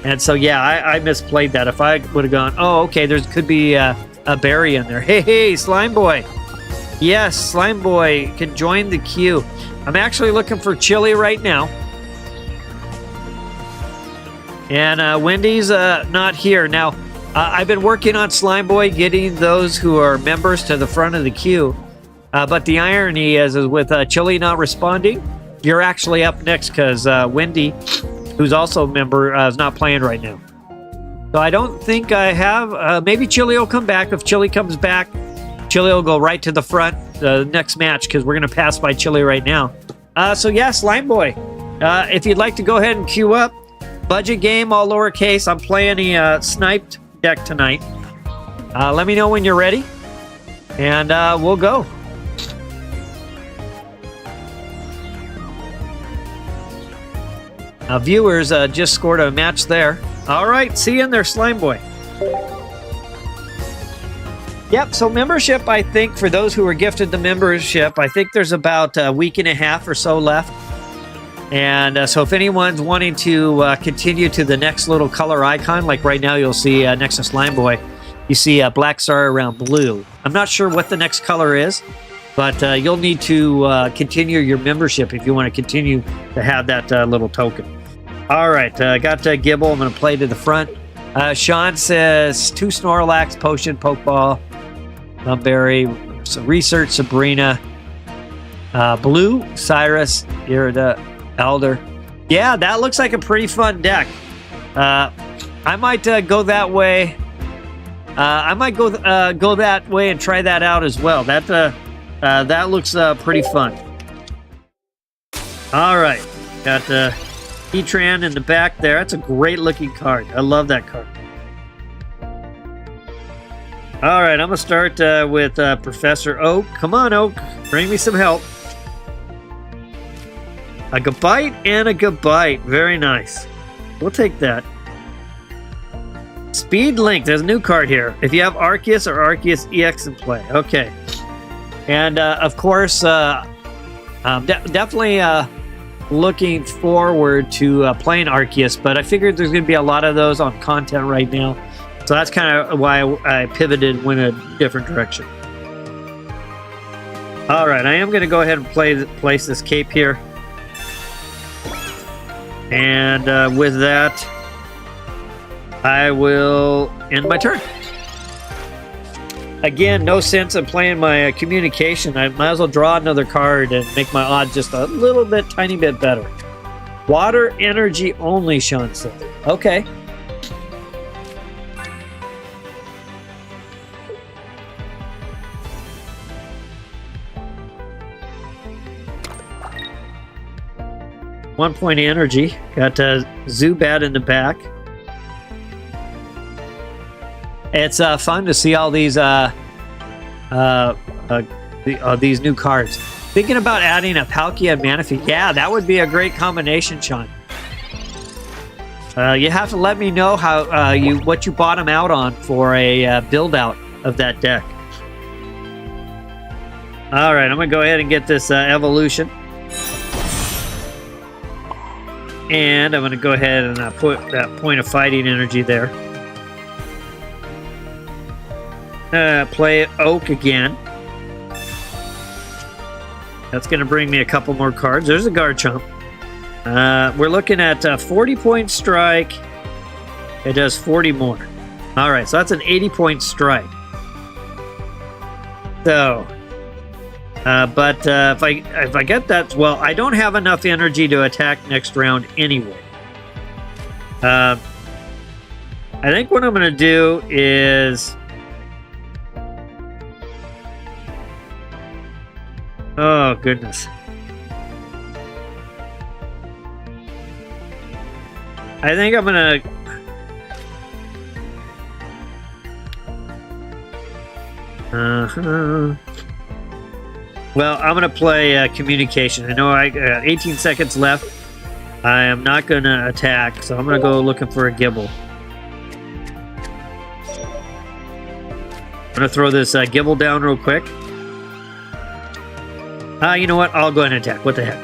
And so yeah, I misplayed that. If I would have gone, oh, okay, there could be a Berry in there. Hey, Slime Boy. Yes, Slime Boy can join the queue. I'm actually looking for Chili right now. And Wendy's not here. Now, I've been working on Slime Boy, getting those who are members to the front of the queue. But the irony is with Chili not responding, you're actually up next because Wendy, who's also a member, is not playing right now. So I don't think I have. Maybe Chili will come back. If Chili comes back, Chili will go right to the front the next match, because we're going to pass by Chili right now. So yeah, Slime Boy, if you'd like to go ahead and queue up. Budget game, all lowercase. I'm playing a Sniped deck tonight. Let me know when you're ready, and we'll go. Viewers just scored a match there. All right, see you in there, Slime Boy. Yep, so membership, I think, for those who were gifted the membership, I think there's about a week and a half or so left. And so if anyone's wanting to continue to the next little color icon, like right now you'll see next to Slime Boy, you see a black star around blue. I'm not sure what the next color is, but you'll need to continue your membership if you want to continue to have that little token. All right, got Gible. I'm going to play to the front. Sean says 2 Snorlax, Potion, Pokeball, Berry, Research, Sabrina, Blue, Cyrus, Irida, Elder. Yeah, that looks like a pretty fun deck. I might go that way. I might go that way and try that out as well. That looks pretty fun. All right, got Etran in the back there. That's a great looking card. I love that card. All right, I'm gonna start with Professor Oak. Come on, Oak, bring me some help. A Gabite and a Gabite. Very nice. We'll take that. Speed Link. There's a new card here. If you have Arceus or Arceus EX in play. Okay. And, of course, definitely looking forward to playing Arceus, but I figured there's going to be a lot of those on content right now. So that's kind of why I pivoted, went a different direction. All right, I am going to go ahead and place this cape here. And with that, I will end my turn. Again, no sense in playing my communication. I might as well draw another card and make my odds just a little bit, tiny bit better. Water energy only, Sean said. Okay. One point energy. Got Zubat in the back. It's fun to see all these these new cards. Thinking about adding a Palkia and Manaphy. Yeah, that would be a great combination, Sean. You have to let me know how what you bottom out on for a build out of that deck. All right, I'm gonna go ahead and get this evolution, and I'm gonna go ahead and put that point of fighting energy there. Play Oak again. That's going to bring me a couple more cards. There's a Garchomp. We're looking at 40-point strike. It does 40 more. All right, so that's an 80-point strike. So, but if I get that, well, I don't have enough energy to attack next round anyway. I think what I'm going to do is... Oh, goodness. I think I'm gonna... Well, I'm gonna play communication. I know I got 18 seconds left. I am not gonna attack, so I'm gonna go looking for a Gible. I'm gonna throw this Gible down real quick. You know what? I'll go ahead and attack. What the heck?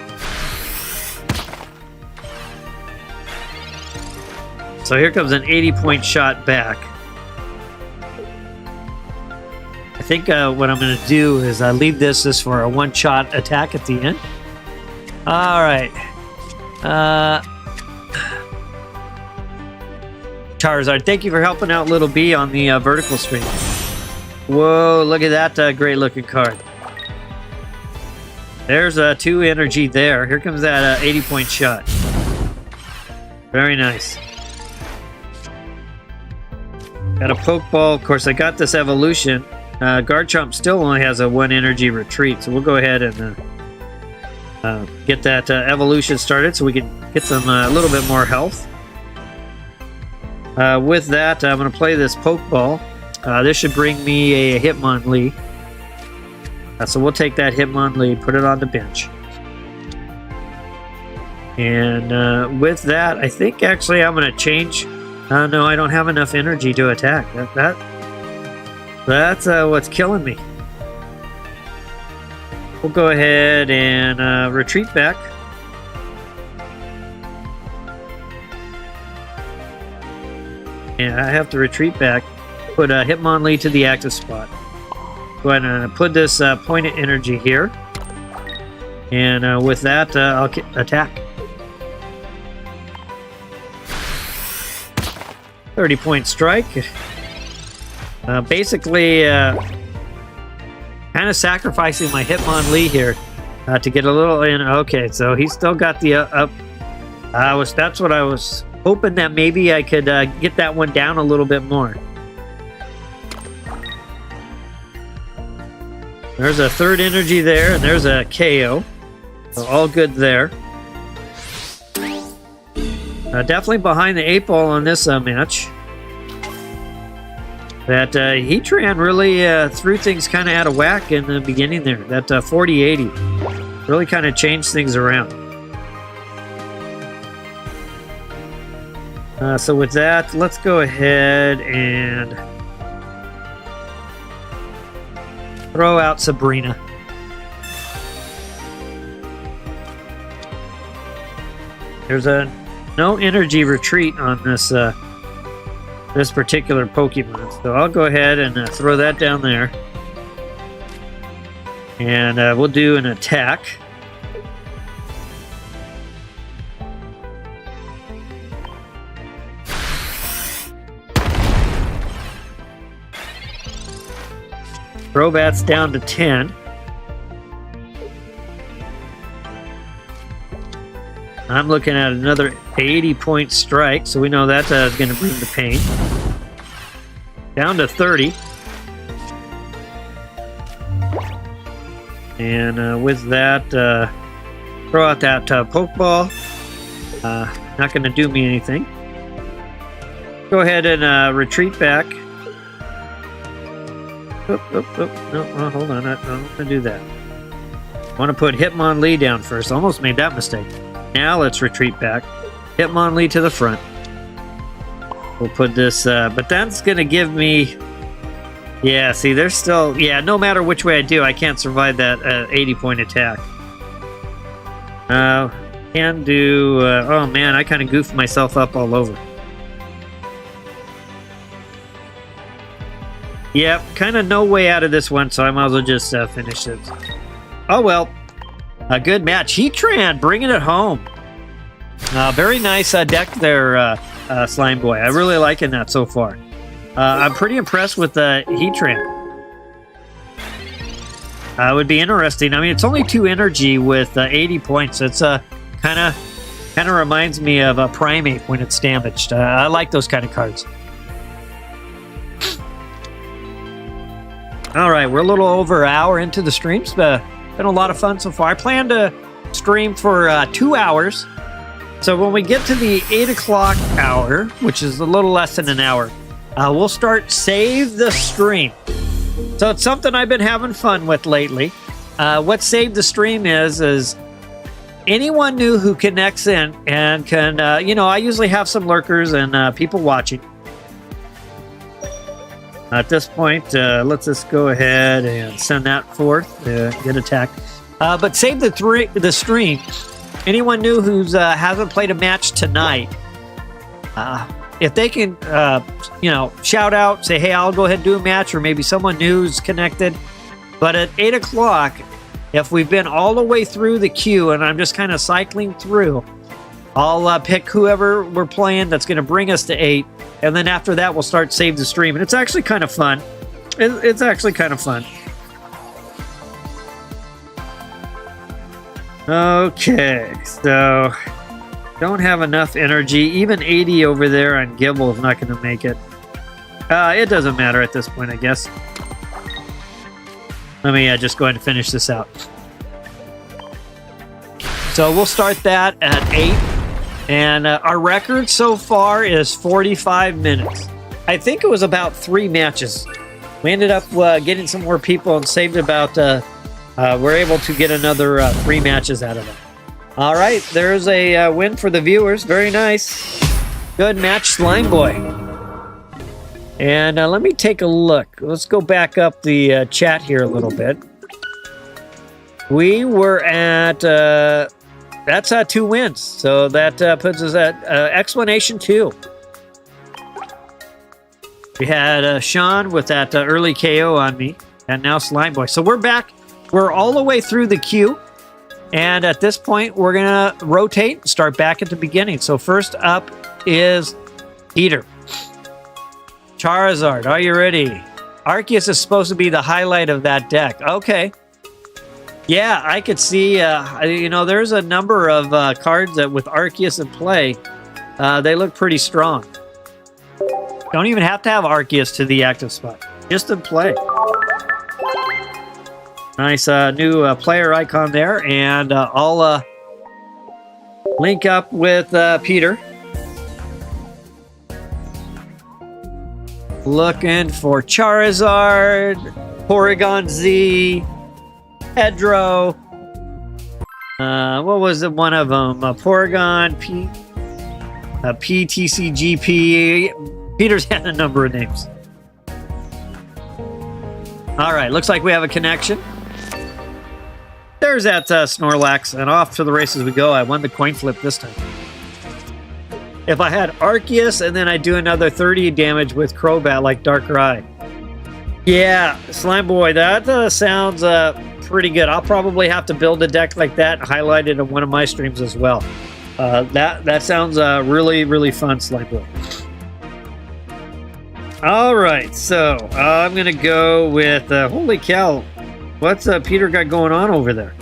So here comes an 80-point shot back. I think what I'm going to do is leave this for a one-shot attack at the end. All right. Charizard, thank you for helping out Little B on the vertical stream. Whoa, look at that great-looking card. There's 2 energy there. Here comes that 80-point shot. Very nice. Got a Pokeball. Of course, I got this evolution. Garchomp still only has a 1 energy retreat, so we'll go ahead and get that evolution started so we can get some a little bit more health. With that, I'm going to play this Pokeball. This should bring me a Hitmonlee. So we'll take that Hitmonlee, put it on the bench. And with that, I think actually I'm going to change. No, I don't have enough energy to attack. That's what's killing me. We'll go ahead and retreat back. And I have to retreat back. Put Hitmonlee to the active spot. Go ahead and put this point of energy here. And with that, I'll attack. 30-point strike. Basically, kind of sacrificing my Hitmonlee here to get a little in. Okay, so he's still got the up. That's what I was hoping, that maybe I could get that one down a little bit more. There's a 3rd energy there, and there's a KO. So all good there. Definitely behind the 8 ball on this match. That Heatran really threw things kind of out of whack in the beginning there. That 40-80 really kind of changed things around. So with that, let's go ahead and throw out Sabrina. There's no energy retreat on this this particular Pokemon. So I'll go ahead and throw that down there. And we'll do an attack. Crobat's down to 10. I'm looking at another 80-point strike, so we know that is going to bring the pain. Down to 30. And with that, throw out that Pokeball. Not going to do me anything. Go ahead and retreat back. No, hold on. I don't want to do that. I want to put Hitmomlee down first. Almost made that mistake. Now let's retreat back. Hitmomlee to the front. We'll put this, but that's going to give me... Yeah, see, there's still... Yeah, no matter which way I do, I can't survive that 80-point attack. Can do... oh, man, I kind of goofed myself up all over. Yep, kind of no way out of this one, so I might as well just finish it. Oh, well. A good match. Heatran bringing it home. Very nice deck there, Slime Boy. I'm really liking that so far. I'm pretty impressed with Heatran. It would be interesting. I mean, it's only 2 energy with 80 points. It's kind of reminds me of a Primeape when it's damaged. I like those kind of cards. All right, we're a little over an hour into the streams, but been a lot of fun so far. I plan to stream for 2 hours. So when we get to the 8 o'clock hour, which is a little less than an hour, we'll start Save the Stream. So it's something I've been having fun with lately. What Save the Stream is anyone new who connects in and can, you know, I usually have some lurkers and people watching. At this point, let's just go ahead and send that forth to get attacked. But save the stream. Anyone new who's hasn't played a match tonight, if they can, you know, shout out, say, hey, I'll go ahead and do a match, or maybe someone new's connected. But at 8 o'clock, if we've been all the way through the queue and I'm just kind of cycling through, I'll pick whoever we're playing that's going to bring us to 8. And then after that, we'll start Save the Stream. And it's actually kind of fun. It's actually kind of fun. Okay, so don't have enough energy. Even 80 over there on Gible is not going to make it. It doesn't matter at this point, I guess. Let me just go ahead and finish this out. So we'll start that at 8. And our record so far is 45 minutes. I think it was about 3 matches. We ended up getting some more people and saved about... we're able to get another 3 matches out of it. All right, there's a win for the viewers. Very nice. Good match, Slime Boy. And let me take a look. Let's go back up the chat here a little bit. We were at... that's 2 wins. So that puts us at Explanation 2. We had Sean with that early KO on me. And now Slime Boy. So we're back. We're all the way through the queue. And at this point, we're going to rotate and start back at the beginning. So first up is Peter. Charizard, are you ready? Arceus is supposed to be the highlight of that deck. Okay. Yeah, I could see, you know, there's a number of cards that with Arceus in play, they look pretty strong. Don't even have to have Arceus to the active spot. Just in play. Nice new player icon there, and I'll link up with Peter. Looking for Charizard, Porygon Z, Hedro. What was it? One of them? Porygon, PTCGP. Peter's had a number of names. All right, looks like we have a connection. There's that Snorlax, and off to the races we go. I won the coin flip this time. if I had Arceus and then I do another 30 damage with Crobat like Darker Eye. Yeah, Slime Boy, that sounds pretty good. I'll probably have to build a deck like that and highlight it in one of my streams as well. That sounds really, really fun, Slime Boy. All right, so I'm going to go with... holy cow, what's Peter got going on over there?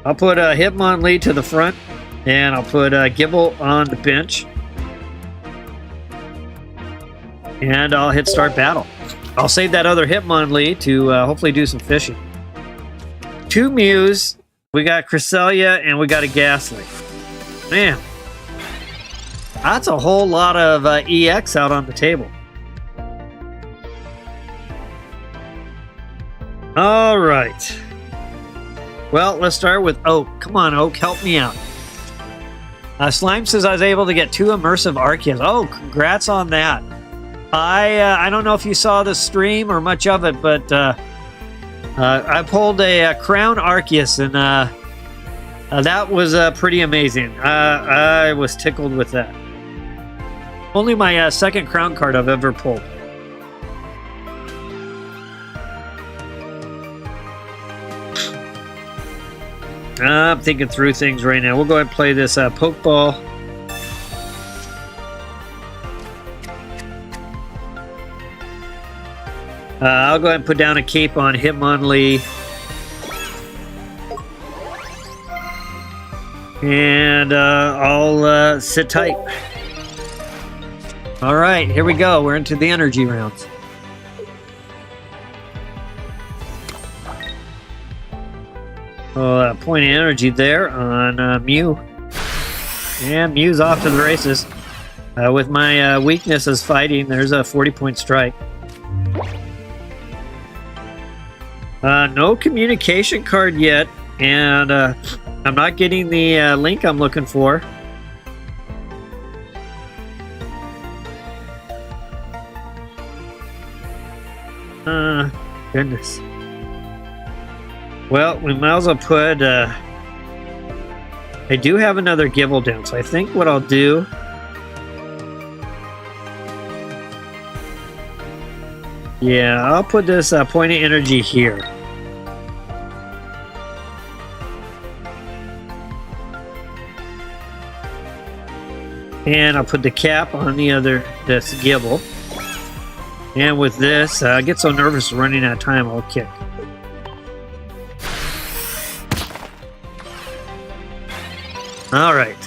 I'll put Hitmomlee to the front, and I'll put Gible on the bench. And I'll hit start battle. I'll save that other Hitmonlee to hopefully do some fishing. 2 Mews, we got Cresselia, and we got a Ghastly. Man, that's a whole lot of EX out on the table. All right. Well, let's start with Oak. Come on, Oak, help me out. Slime says I was able to get 2 immersive Arceus. Oh, congrats on that. I don't know if you saw the stream or much of it, but I pulled a Crown Arceus, and that was pretty amazing. I was tickled with that. Only my second Crown card I've ever pulled. I'm thinking through things right now. We'll go ahead and play this Pokeball. I'll go ahead and put down a cape on Hitmonlee. And I'll sit tight. All right, here we go. We're into the energy rounds. Point of energy there on Mew. And Mew's off to the races. With my weakness as fighting, there's a 40-point strike. No communication card yet, and I'm not getting the link I'm looking for. Goodness. Well, we might as well put... I do have another Gible down, so I think what I'll do... Yeah, I'll put this point of energy here. And I'll put the cap on the other, this Gible. And with this, I get so nervous running out of time, I'll kick. All right.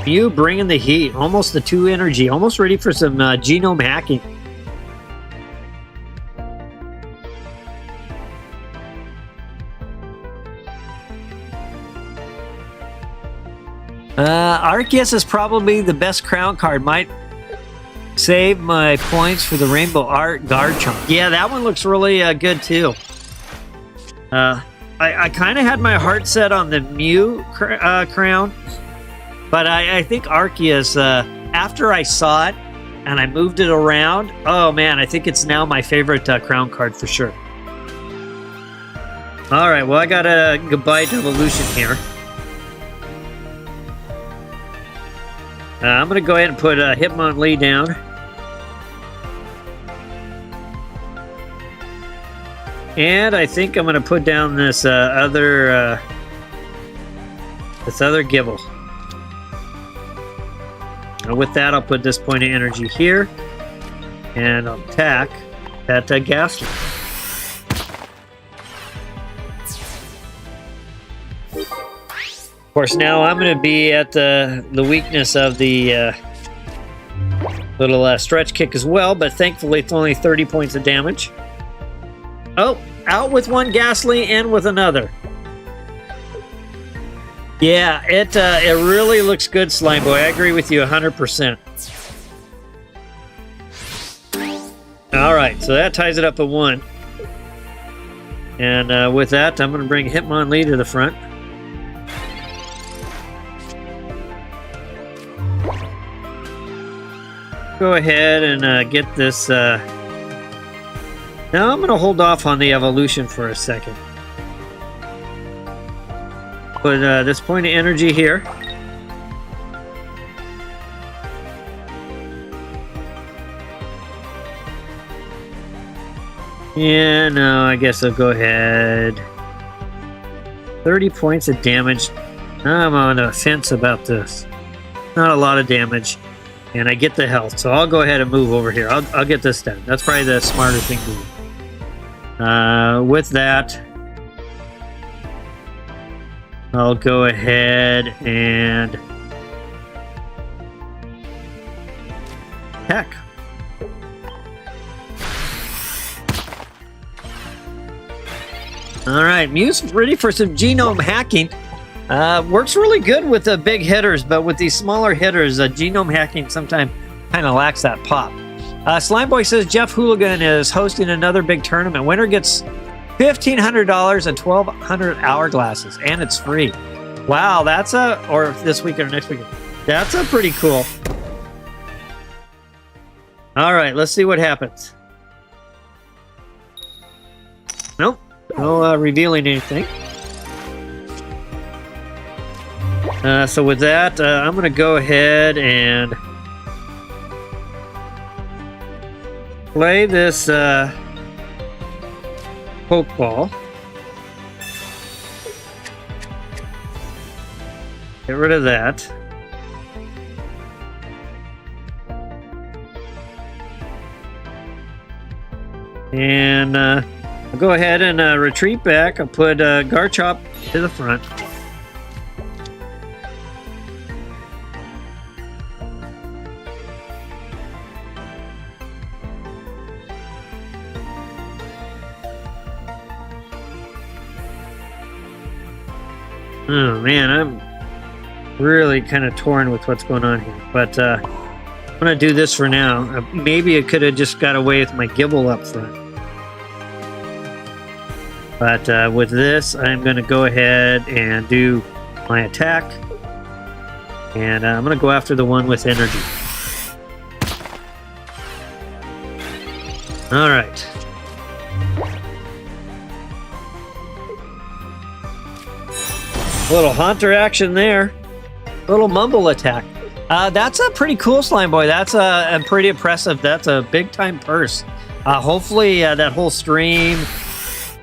You bringing the heat. Almost the 2 energy. Almost ready for some genome hacking. Arceus is probably the best crown card. Might save my points for the Rainbow Art Garchomp. Yeah, that one looks really good too. I kind of had my heart set on the Mew crown, but I think Arceus, after I saw it and I moved it around, oh man, I think it's now my favorite crown card for sure. All right, well, I got a Gabite evolution here. I'm going to go ahead and put Hitmonlee down. And I think I'm going to put down this other Gible. And with that, I'll put this point of energy here. And I'll attack that Ghastly. Of course, now I'm going to be at the weakness of the little stretch kick as well, but thankfully it's only 30 points of damage. Oh, out with one Ghastly and with another. Yeah, it really looks good, Slime Boy. I agree with you 100%. All right, so that ties it up at 1. And with that, I'm going to bring Hitmonlee to the front. Go ahead and get this... Now I'm going to hold off on the evolution for a second. Put this point of energy here. Yeah, no, I guess I'll go ahead. 30 points of damage. I'm on the fence about this. Not a lot of damage. And I get the health, so I'll go ahead and move over here. I'll get this done. That's probably the smarter thing to do. With that, I'll go ahead and attack. All right, Mew's ready for some genome hacking. Works really good with the big hitters, but with these smaller hitters, genome hacking sometimes kind of lacks that pop. Slimeboy says Jeff Hooligan is hosting another big tournament. Winner gets $1,500 and 1,200 hourglasses, and it's free. Wow, that's or this weekend or next weekend. That's a pretty cool. All right, let's see what happens. Nope, no revealing anything. So with that, I'm going to go ahead and play this Pokeball. Get rid of that. And I'll go ahead and retreat back. I'll put Garchomp to the front. Oh man, I'm really kind of torn with what's going on here, but I'm gonna do this for now. Maybe I could have just got away with my Gible up front, but with this, I'm gonna go ahead and do my attack, and I'm gonna go after the one with energy. All right. Little Haunter action there. Little Mumble attack. That's a pretty cool Slime Boy. That's a pretty impressive. That's a big time purse. Hopefully that whole stream.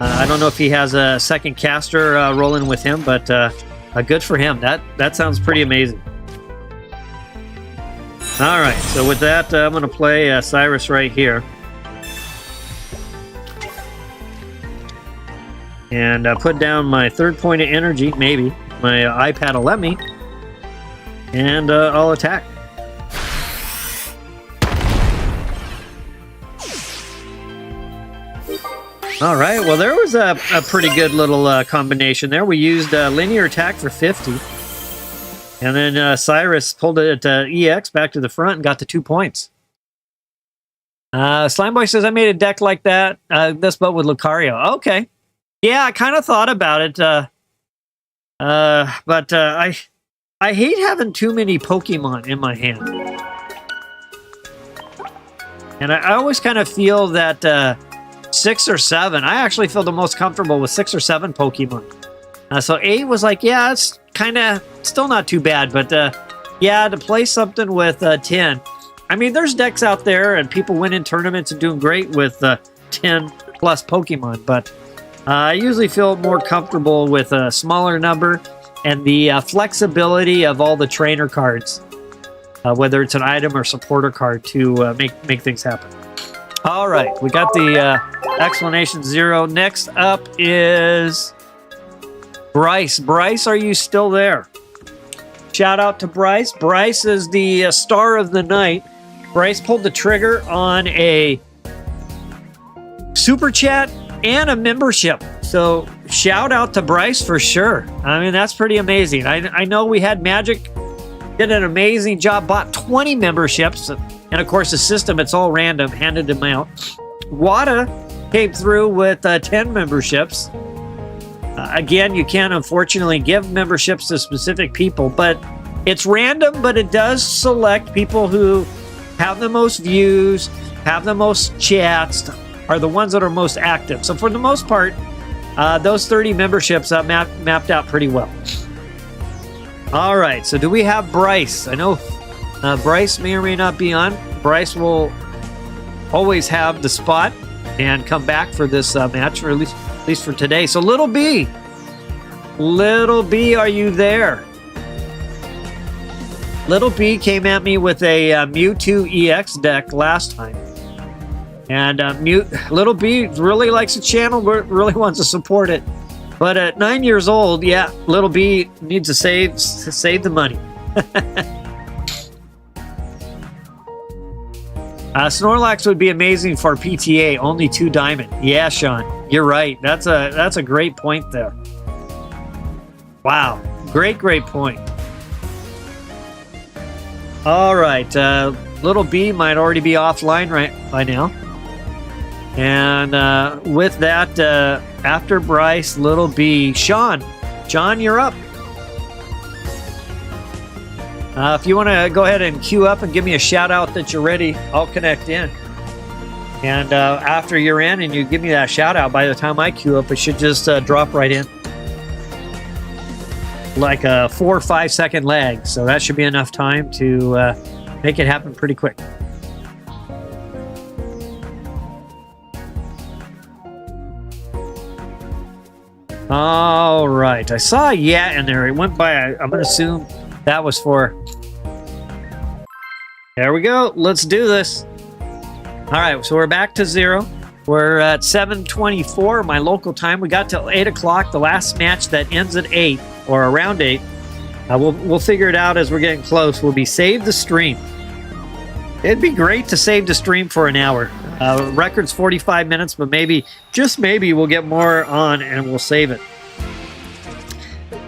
I don't know if he has a second caster rolling with him, but good for him. That sounds pretty amazing. All right, so with that, I'm going to play Cyrus right here. And put down my third point of energy, maybe. My iPad will let me. And I'll attack. All right, well, there was a pretty good little combination there. We used linear attack for 50. And then Cyrus pulled it at EX back to the front and got the 2 points. Slimeboy says, I made a deck like that. This but with Lucario. Okay. Yeah, I kind of thought about it, but I hate having too many Pokemon in my hand. And I always kind of feel that 6 or 7, I actually feel the most comfortable with 6 or 7 Pokemon. So 8 was like, yeah, it's kind of still not too bad, but yeah, to play something with 10. I mean, there's decks out there and people winning tournaments and doing great with 10 plus Pokemon, but I usually feel more comfortable with a smaller number and the flexibility of all the trainer cards, whether it's an item or supporter card, to make things happen. All right, we got the explanation 0. Next up is Bryce. Bryce, are you still there? Shout out to Bryce. Bryce is the star of the night. Bryce pulled the trigger on a super chat and a membership. So shout out to Bryce for sure. I mean, that's pretty amazing. I know we had Magic did an amazing job, bought 20 memberships. And of course, the system, it's all random, handed them out. Wada came through with 10 memberships. Again, you can't unfortunately give memberships to specific people, but it's random, but it does select people who have the most views, have the most chats, are the ones that are most active. So for the most part, those 30 memberships mapped out pretty well. All right, so do we have Bryce? I know Bryce may or may not be on. Bryce will always have the spot. and come back for this match, or at least for today. So Little B, are you there? Little B came at me with a Mewtwo EX deck last time. And Little B really likes the channel, really wants to support it. But at 9 years old, yeah, Little B needs to save the money. Snorlax would be amazing for PTA, only 2 diamond. Yeah, Sean, you're right. That's a great point there. Wow, great point. All right, Little B might already be offline right by now. And with that, after Bryce, Little B, Sean, you're up. If you want to go ahead and queue up and give me a shout out that you're ready, I'll connect in. And after you're in and you give me that shout out, by the time I queue up, it should just drop right in. Like a 4 or 5 second lag. So that should be enough time to make it happen pretty quick. All right. I saw a yeah in there. It went by. I'm going to assume that was for... There we go. Let's do this. All right. So we're back to 0. We're at 7:24, my local time. We got till 8 o'clock. The last match that ends at 8 or around 8. We'll figure it out as we're getting close. Will be save the stream. It'd be great to save the stream for an hour. Record's 45 minutes, but maybe, just maybe, we'll get more on and we'll save it.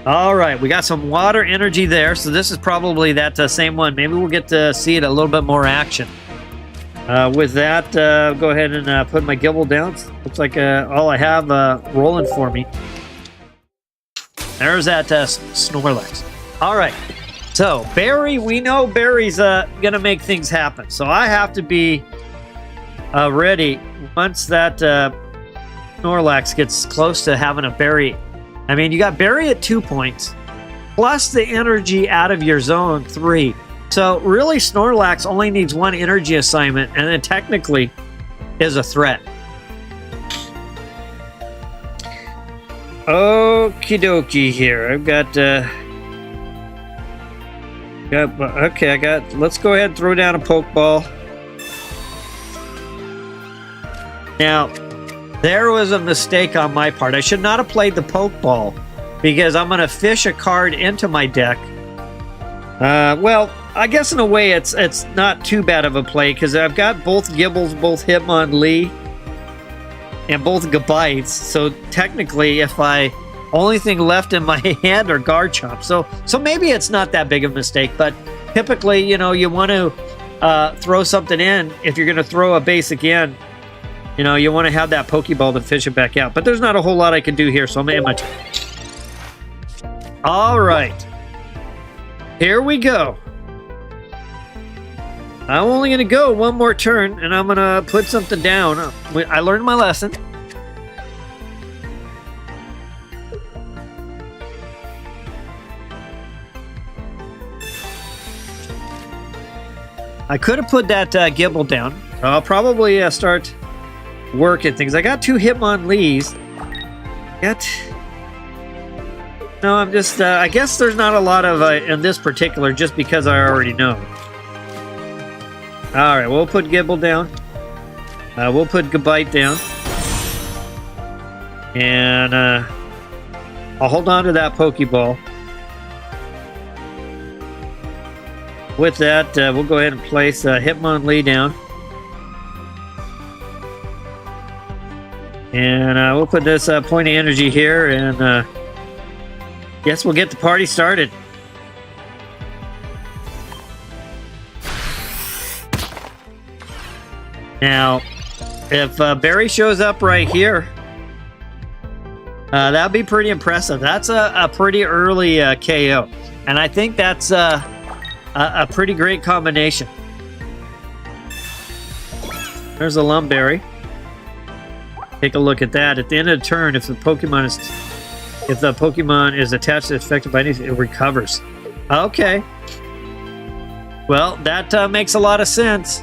All right, we got some water energy there, so this is probably that same one. Maybe we'll get to see it a little bit more action. With that, go ahead and put my Gible down. Looks like all I have rolling for me. There's that Snorlax. All right, so Barry, we know Barry's gonna make things happen. So I have to be ready once that Snorlax gets close to having a Barry. I mean, you got Barry at 2 points, plus the energy out of your zone 3. So really, Snorlax only needs 1 energy assignment, and then technically is a threat. Okie dokie here. I've got, let's go ahead and throw down a Pokeball. Now, there was a mistake on my part. I should not have played the Pokeball because I'm going to fish a card into my deck. Well, I guess in a way it's not too bad of a play because I've got both Gibles, both Hitmonlee, and both Gabites. So technically, if only thing left in my hand are Garchomp. So maybe it's not that big of a mistake. But typically, you know, you want to throw something in. If you're going to throw a basic in, you know, you want to have that Pokeball to fish it back out. But there's not a whole lot I can do here, so I'm in my turn. All right. Here we go. I'm only going to go 1 more turn, and I'm going to put something down. I learned my lesson. I could have put that Gible down. I'll probably start working things. I got 2 Hitmonlees. No, I'm just... I guess there's not a lot of in this particular, just because I already know. All right, we'll put Gible down. We'll put Gabite down. And I'll hold on to that Pokeball. With that, we'll go ahead and place Hitmonlee down. And we'll put this point of energy here, and guess we'll get the party started. Now, if Barry shows up right here, that'd be pretty impressive. That's a pretty early KO, and I think that's a pretty great combination. There's a Lumberry. Take a look at that. At the end of the turn, if the Pokemon is attached to affected by anything, it recovers. Okay. Well, that makes a lot of sense.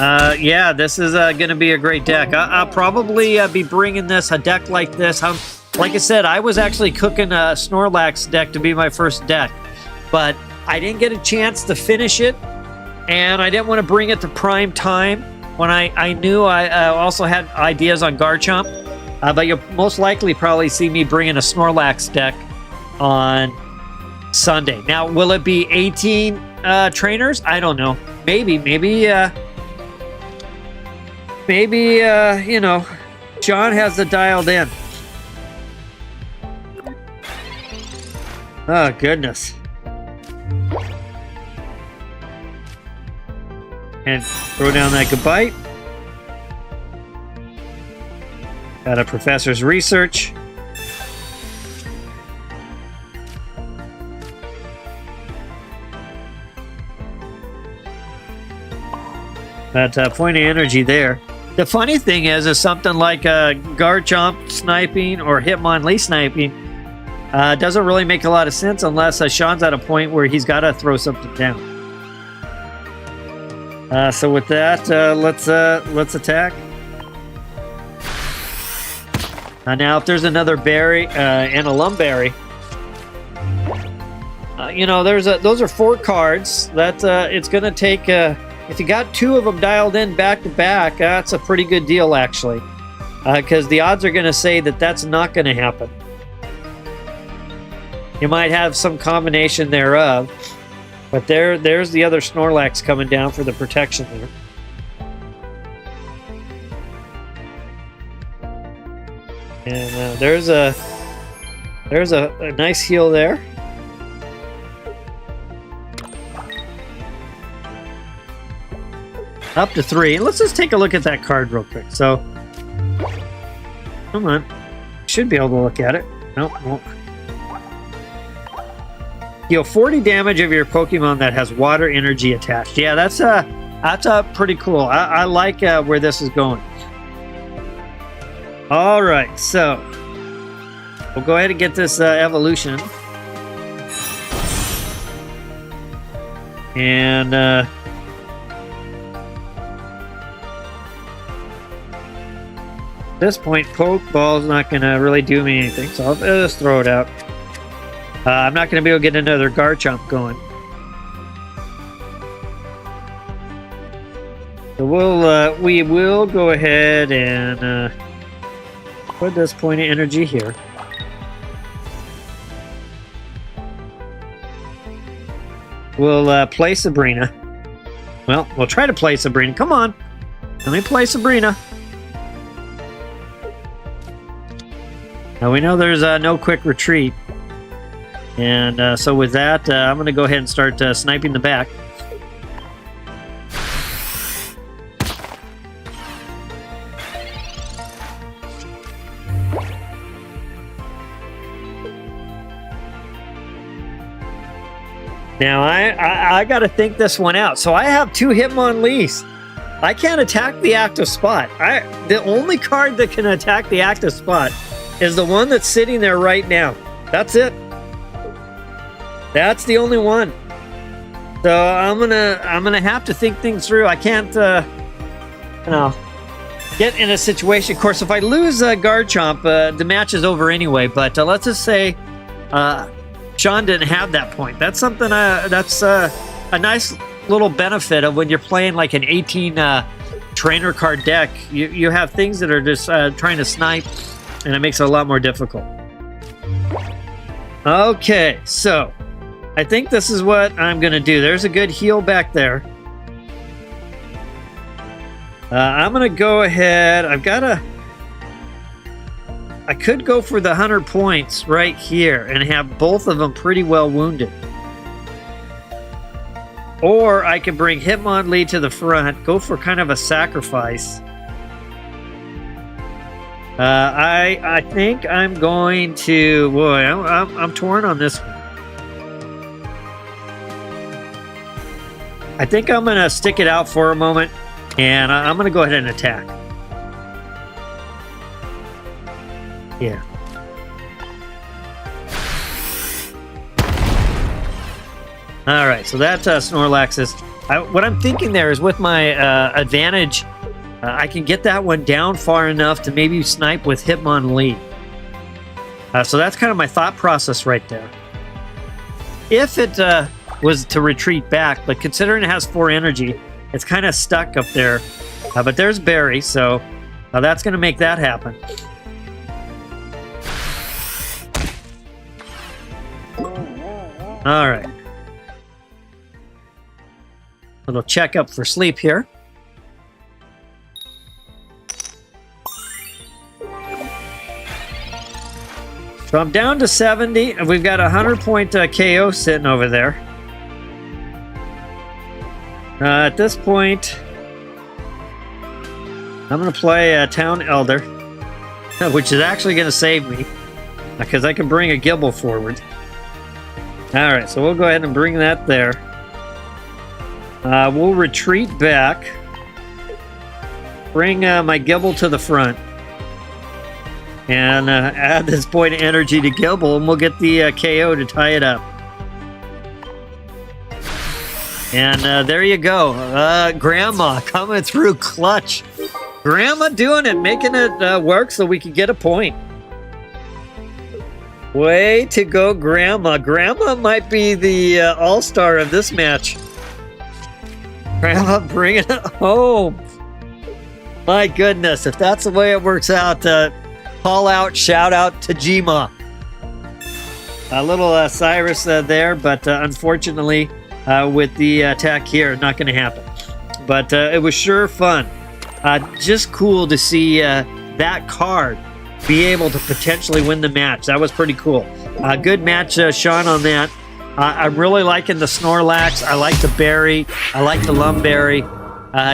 Yeah, this is going to be a great deck. I'll probably be bringing a deck like this. Like I said, I was actually cooking a Snorlax deck to be my first deck, but I didn't get a chance to finish it, and I didn't want to bring it to prime time when I knew I also had ideas on Garchomp. But you'll most likely probably see me bringing a Snorlax deck on Sunday. Now, will it be 18 trainers? I don't know. Maybe, you know, John has it dialed in. Oh, goodness. And throw down that Gabite. Got a professor's research. That point of energy there. The funny thing is something like Garchomp sniping or Hitmomlee sniping doesn't really make a lot of sense unless Sean's at a point where he's got to throw something down. So with that, let's attack. Now, if there's another berry and a lumberry, you know, those are 4 cards. That it's going to take. If you got 2 of them dialed in back to back, that's a pretty good deal, actually, because the odds are going to say that that's not going to happen. You might have some combination thereof, but there's the other Snorlax coming down for the protection there. And there's a nice heal there. Up to 3. Let's just take a look at that card real quick. So, come on. Should be able to look at it. Nope, won't. Deal 40 damage of your Pokemon that has water energy attached. Yeah, that's pretty cool. I like where this is going. All right, so we'll go ahead and get this evolution. And at this point, Pokeball is not going to really do me anything, so I'll just throw it out. I'm not going to be able to get another Garchomp going. So we will go ahead and put this point of energy here. We'll play Sabrina. Well, we'll try to play Sabrina. Come on. Let me play Sabrina. Now we know there's no quick retreat. And so with that, I'm going to go ahead and start sniping the back. Now, I got to think this one out. So I have 2 Hitmonlees. I can't attack the active spot. The only card that can attack the active spot is the one that's sitting there right now. That's it. That's the only one. So I'm gonna have to think things through. I can't, get in a situation. Of course, if I lose Garchomp, the match is over anyway. But let's just say Sean didn't have that point. That's something. That's a nice little benefit of when you're playing like an 18 trainer card deck. You have things that are just trying to snipe, and it makes it a lot more difficult. Okay, so I think this is what I'm going to do. There's a good heal back there. I'm going to go ahead. I could go for the 100 points right here and have both of them pretty well wounded. Or I could bring Hitmonlee to the front, go for kind of a sacrifice. I think I'm going to... Boy, I'm torn on this one. I think I'm going to stick it out for a moment, and I'm going to go ahead and attack. Yeah. All right, so that Snorlax is... what I'm thinking there is with my advantage, I can get that one down far enough to maybe snipe with Hitmomlee. So that's kind of my thought process right there. If it was to retreat back, but considering it has 4 energy, it's kind of stuck up there. But there's Barry, so that's going to make that happen. All right. Little checkup for sleep here. So I'm down to 70, and we've got a 100-point KO sitting over there. At this point, I'm going to play Town Elder, which is actually going to save me, because I can bring a Gible forward. All right, so we'll go ahead and bring that there. We'll retreat back. Bring my Gible to the front. And add this point of energy to Gible, and we'll get the KO to tie it up. And there you go. Grandma coming through clutch. Grandma doing it, making it work so we can get a point. Way to go, Grandma. Grandma might be the all-star of this match. Grandma bringing it home. My goodness, if that's the way it works out, call out, shout out to Gma. A little Cyrus there, but unfortunately, with the attack here, not going to happen. But it was sure fun. Just cool to see that card be able to potentially win the match. That was pretty cool. Good match, Sean, on that. I'm really liking the Snorlax. I like the Berry. I like the Lumberry.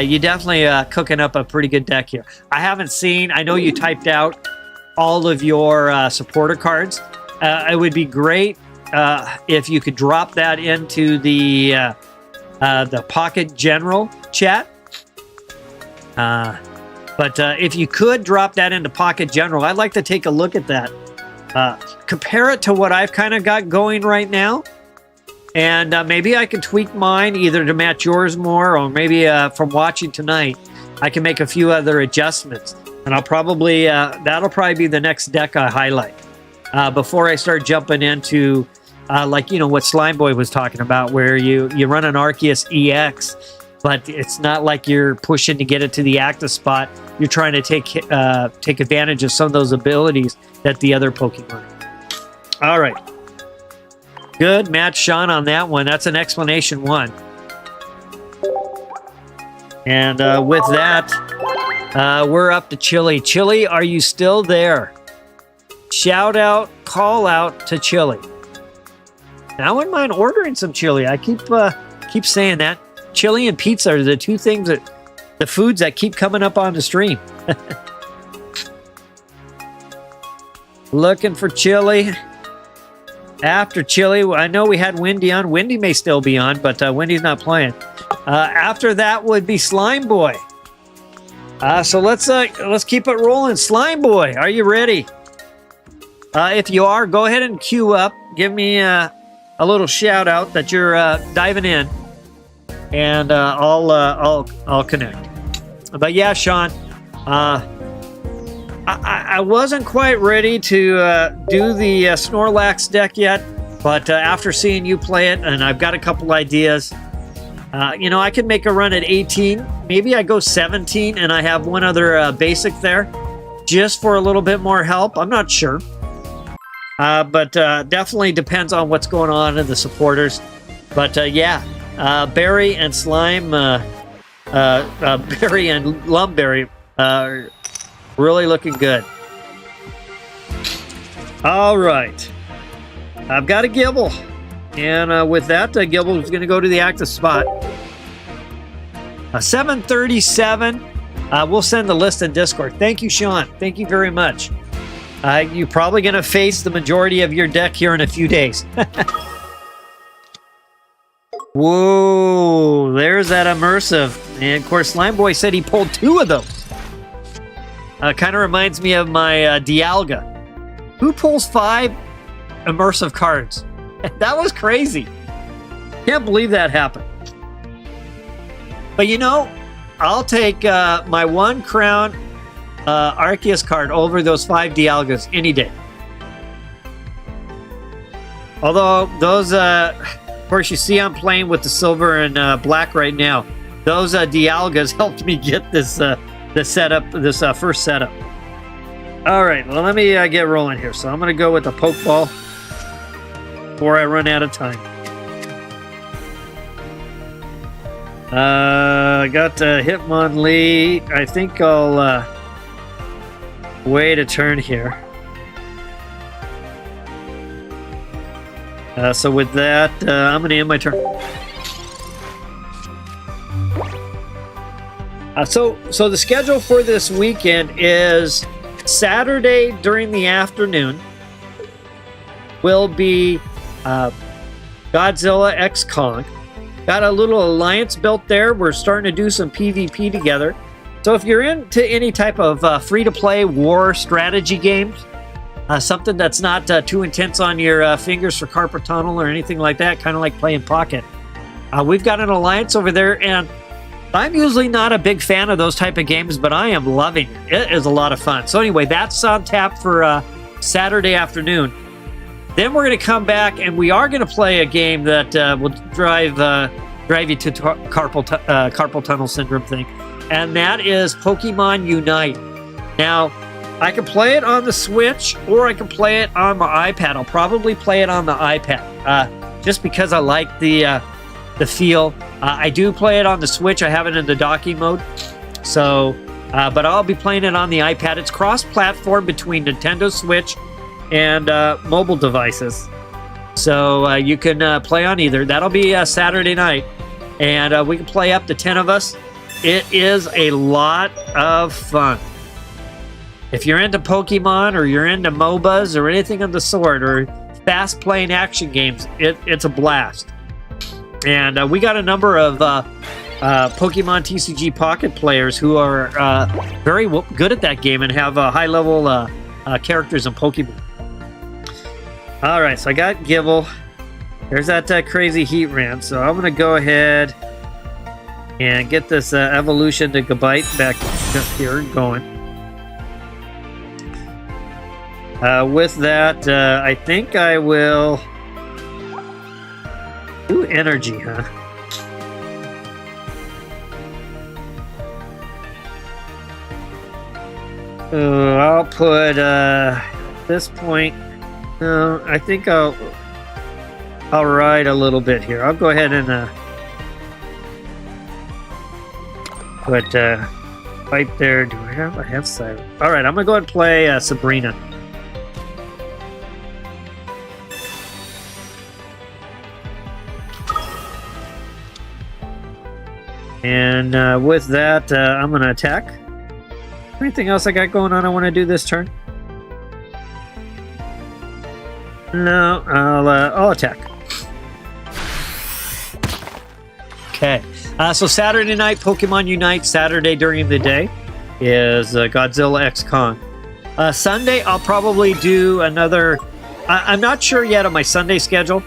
You definitely cooking up a pretty good deck here. I haven't seen, I know you typed out all of your supporter cards. It would be great if you could drop that into the Pocket General chat. But if you could drop that into Pocket General, I'd like to take a look at that. Compare it to what I've kind of got going right now. And maybe I can tweak mine either to match yours more, or maybe from watching tonight, I can make a few other adjustments. And I'll probably, that'll probably be the next deck I highlight. Before I start jumping into, like, you know, what Slimeboy was talking about, where you run an Arceus EX, but it's not like you're pushing to get it to the active spot. You're trying to take advantage of some of those abilities that the other Pokemon. All right. Good match, Sean, on that one. That's an explanation 1. And with that, we're up to Chili. Chili, are you still there? Shout out, call out to Chili. Now I wouldn't mind ordering some chili. I keep saying that. Chili and pizza are the two things the foods that keep coming up on the stream. Looking for Chili. After Chili, I know we had Wendy on. Wendy may still be on, but Wendy's not playing. After that would be Slime Boy. So let's keep it rolling. Slime Boy, are you ready? If you are, go ahead and queue up. Give me a little shout out that you're diving in, and I'll connect. But yeah, Sean, I wasn't quite ready to do the Snorlax deck yet, but after seeing you play it, and I've got a couple ideas, you know, I could make a run at 18. Maybe I go 17, and I have one other basic there, just for a little bit more help. I'm not sure. But definitely depends on what's going on in the supporters. But yeah, Berry and Slime, Berry and Lumberry, really looking good. All right, I've got a Gible, and with that, Gible is going to go to the active spot. 737. We'll send the list in Discord. Thank you, Sean. Thank you very much. You're probably going to face the majority of your deck here in a few days. Whoa, there's that immersive. And of course, Slimeboy said he pulled 2 of those. Kind of reminds me of my Dialga. Who pulls 5 immersive cards? That was crazy. Can't believe that happened. But you know, I'll take my 1 crown Arceus card over those 5 Dialgas any day. Although those, of course, you see I'm playing with the silver and black right now. Those Dialgas helped me get this setup, this first setup. All right, well, let me get rolling here. So I'm going to go with the Pokeball before I run out of time. I got Hitmomlee. I think I'll wait a turn here. So with that, I'm going to end my turn. So the schedule for this weekend is Saturday during the afternoon will be Godzilla X Kong. Got a little alliance built there. We're starting to do some PvP together. So if you're into any type of free-to-play war strategy games, something that's not too intense on your fingers for carpal tunnel or anything like that, kind of like playing Pocket, we've got an alliance over there, and I'm usually not a big fan of those type of games, but I am loving it. It is a lot of fun. So anyway, that's on tap for Saturday afternoon. Then we're going to come back, and we are going to play a game that will drive you to carpal tunnel syndrome thing, and that is Pokemon Unite. Now, I can play it on the Switch, or I can play it on my iPad. I'll probably play it on the iPad, just because I like the feel. I do play it on the Switch. I have it in the docking mode. So, but I'll be playing it on the iPad. It's cross-platform between Nintendo Switch and mobile devices. So you can play on either. That'll be Saturday night. And we can play up to 10 of us. It is a lot of fun. If you're into Pokemon, or you're into MOBAs, or anything of the sort, or fast-playing action games, it's a blast. And we got a number of Pokemon TCG Pocket players who are very good at that game and have high-level characters in Pokemon. All right, so I got Gible. There's that crazy Heatran. So I'm going to go ahead and get this evolution to Gabite back here going. With that, I think I will do energy, huh? I'll put at this point. No, I think I'll ride a little bit here. I'll go ahead and put right there. Do I have? I have Cyrus. All right, I'm gonna go ahead and play Sabrina. And with that, I'm going to attack. Anything else I got going on I want to do this turn? No, I'll attack. Okay. So Saturday night, Pokemon Unite, Saturday during the day, is Godzilla X Kong. Sunday, I'll probably do another... I'm not sure yet on my Sunday schedule.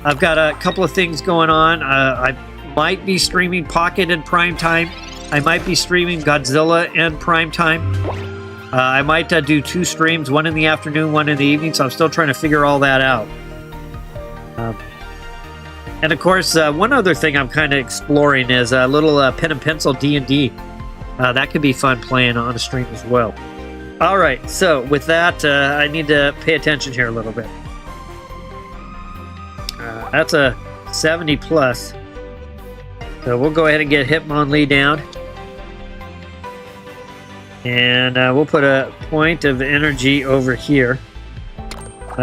I've got a couple of things going on. I might be streaming Pocket in prime time. I might be streaming Godzilla in prime time. I might do 2 streams, one in the afternoon, one in the evening, so I'm still trying to figure all that out. And of course, one other thing I'm kind of exploring is a little pen and pencil D&D. That could be fun playing on a stream as well. All right, so with that, I need to pay attention here a little bit. That's a 70 plus. So we'll go ahead and get Hitmomlee down. And we'll put a point of energy over here.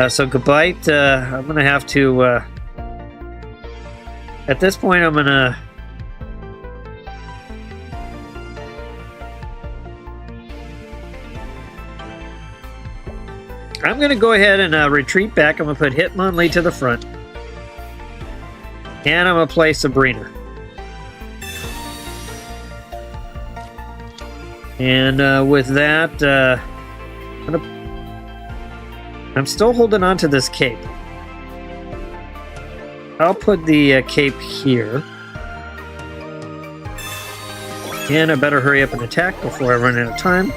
So Gabite, I'm going to have to... at this point, I'm going to... I'm going to go ahead and retreat back. I'm going to put Hitmomlee to the front. And I'm going to play Sabrina. And with that, I'm still holding on to this cape. I'll put the cape here. And I better hurry up and attack before I run out of time.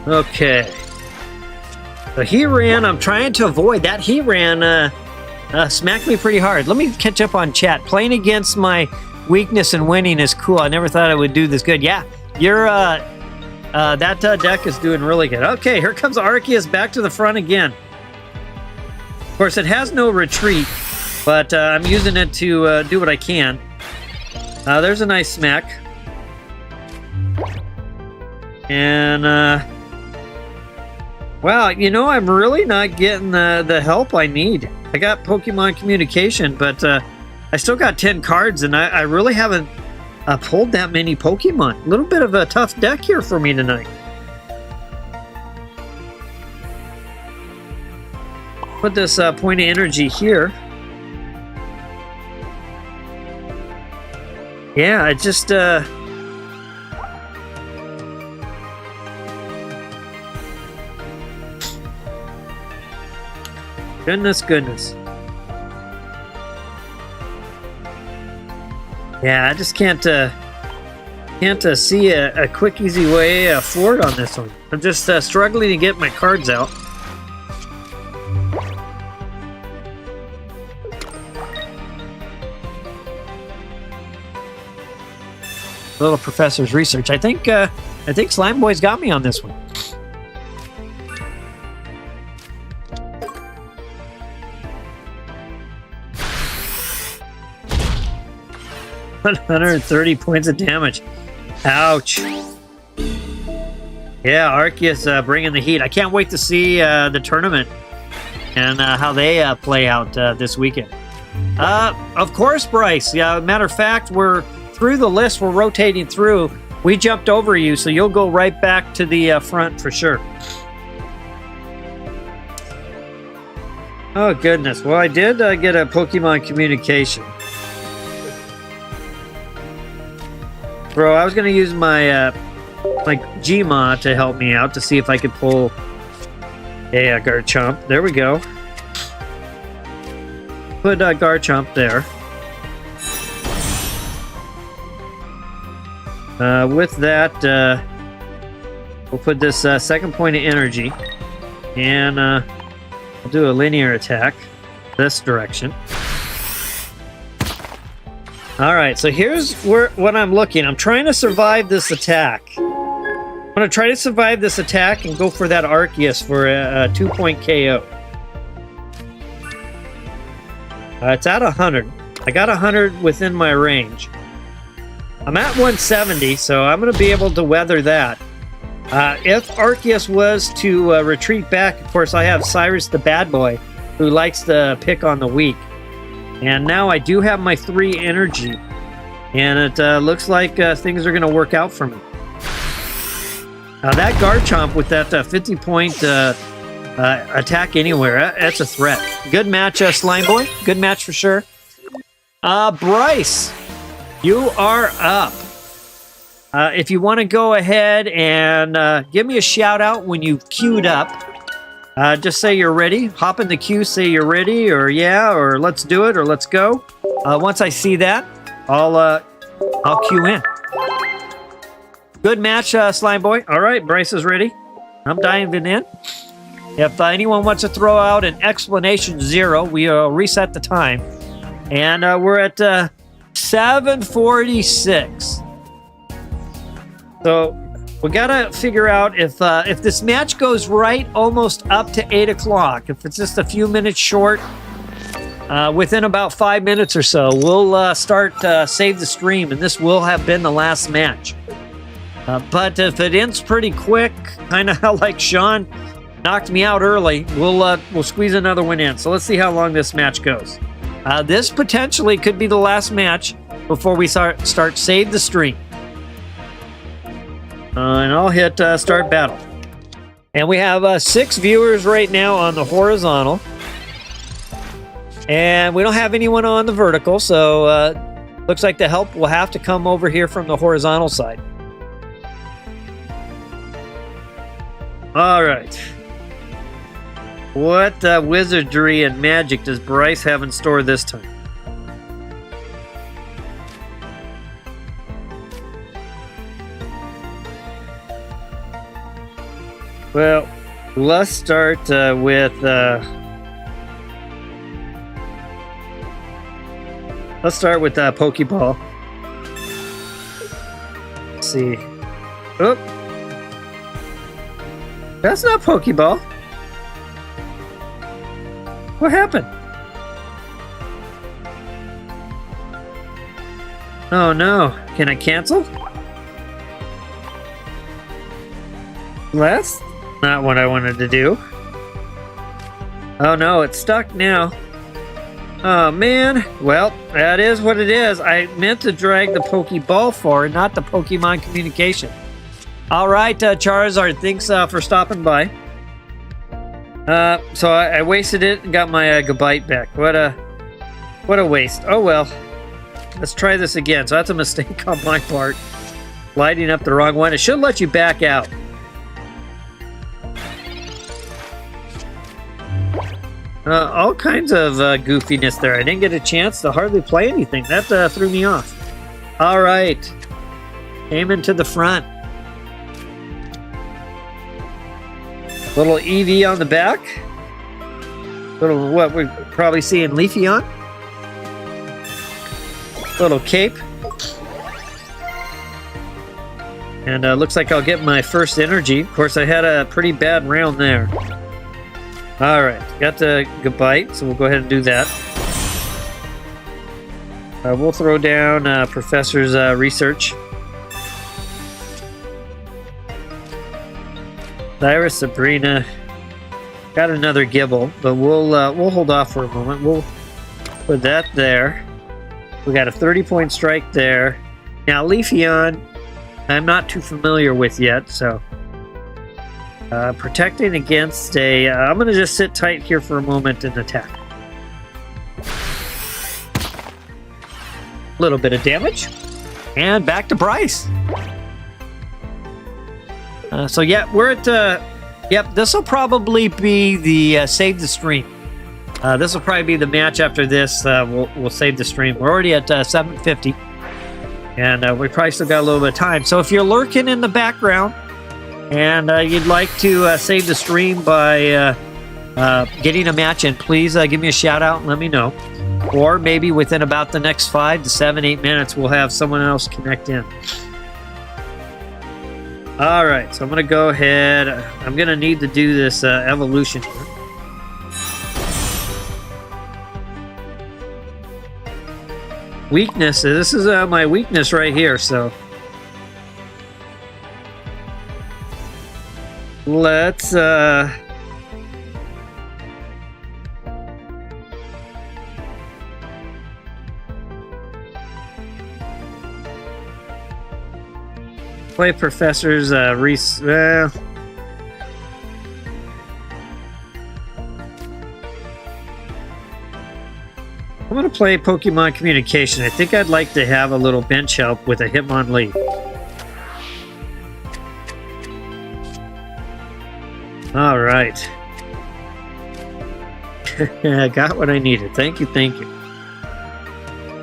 Okay. So he ran. I'm trying to avoid that. He ran. Smacked me pretty hard. Let me catch up on chat. Playing against my weakness and winning is cool. I never thought I would do this good. Yeah, you're. That deck is doing really good. Okay, here comes Arceus back to the front again. Of course, it has no retreat, but I'm using it to do what I can. There's a nice smack. And, wow, you know, I'm really not getting the help I need. I got Pokemon Communication, but I still got 10 cards, and I really haven't pulled that many Pokemon. A little bit of a tough deck here for me tonight. Put this point of energy here. Yeah, I just... Goodness. Yeah, I just can't see a quick, easy way forward on this one. I'm just struggling to get my cards out. Little Professor's research. I think Slime Boy's got me on this one. $130 points of damage. Ouch. Yeah, Arceus bringing the heat. I can't wait to see the tournament and how they play out this weekend. Of course, Bryce. Yeah, matter of fact, we're through the list. We're rotating through. We jumped over you, so you'll go right back to the front for sure. Oh, goodness. Well, I did get a Pokemon Communication. Bro, I was going to use my my Gma to help me out to see if I could pull a Garchomp. There we go. Put Garchomp there. With that, we'll put this second point of energy, and we'll do a linear attack this direction. All right, so here's what I'm looking. I'm trying to survive this attack. I'm going to try to survive this attack and go for that Arceus for a 2-point KO. It's at 100. I got 100 within my range. I'm at 170, so I'm going to be able to weather that. If Arceus was to retreat back, of course, I have Cyrus the bad boy, who likes to pick on the weak. And now I do have my 3 energy, and it looks like things are going to work out for me. That Garchomp with that 50-point attack anywhere, that's a threat. Good match, Slime Boy. Good match for sure. Bryce, you are up. If you want to go ahead and give me a shout out when you've queued up, just say you're ready. Hop in the queue, say you're ready, or yeah, or let's do it, or let's go. Once I see that, I'll queue in. Good match, Slime Boy. All right, Bryce is ready. I'm diving in. If anyone wants to throw out an explanation 0, we'll reset the time. And we're at 7:46. So we gotta figure out if this match goes right almost up to 8 o'clock. If it's just a few minutes short, within about 5 minutes or so, we'll start Save the Stream, and this will have been the last match. But if it ends pretty quick, kind of like Sean knocked me out early, we'll squeeze another one in. So let's see how long this match goes. This potentially could be the last match before we start Save the Stream. And I'll hit Start Battle. And we have 6 viewers right now on the horizontal. And we don't have anyone on the vertical, so looks like the help will have to come over here from the horizontal side. All right. What wizardry and magic does Bryce have in store this time? Well, let's start with Pokeball. Let's see. Oh, that's not Pokeball. What happened? Oh no! Can I cancel? That's not what I wanted to do. Oh no, it's stuck now. Oh man. Well, that is what it is. I meant to drag the Pokeball forward, not the Pokemon communication. All right, Charizard, thanks for stopping by. So I wasted it and got my Gabite back. What a waste. Oh well. Let's try this again. So that's a mistake on my part. Lighting up the wrong one. It should let you back out. All kinds of goofiness there. I didn't get a chance to hardly play anything. That threw me off. All right. Aiming to the front. Little EV on the back. Little, what we're probably seeing Leafeon. Little cape. And looks like I'll get my first energy. Of course, I had a pretty bad round there. Alright, got the Gabite, so we'll go ahead and do that. We'll throw down Professor's research. Cyrus, Sabrina. Got another Gible, but we'll hold off for a moment. We'll put that there. We got a 30-point strike there. Now, Leafeon, I'm not too familiar with yet, so... protecting against a... I'm going to just sit tight here for a moment and attack. A little bit of damage. And back to Bryce. So yeah, we're at... yep, this will probably be the save the stream. This will probably be the match after this. We'll save the stream. We're already at 7:50. And we probably still got a little bit of time. So if you're lurking in the background... and you'd like to save the stream by getting a match in, please give me a shout out and let me know. Or maybe within about the next 5 to 7, 8 minutes, we'll have someone else connect in. All right, so I'm going to go ahead. I'm going to need to do this evolution here. Weakness. This is my weakness right here, so... let's play Professor's well, I'm gonna play Pokemon Communication. I think I'd like to have a little bench help with a Hitmomlee. All right. I got what I needed. Thank you, thank you.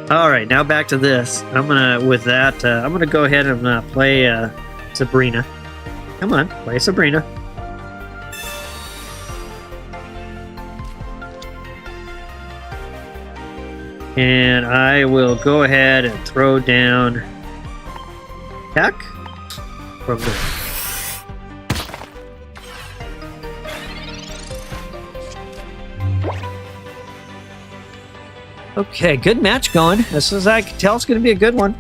All right, now back to this. I'm gonna go ahead and play Sabrina. Come on, play Sabrina. And I will go ahead and throw down attack from there. Okay, good match going. This is, I can tell it's going to be a good one.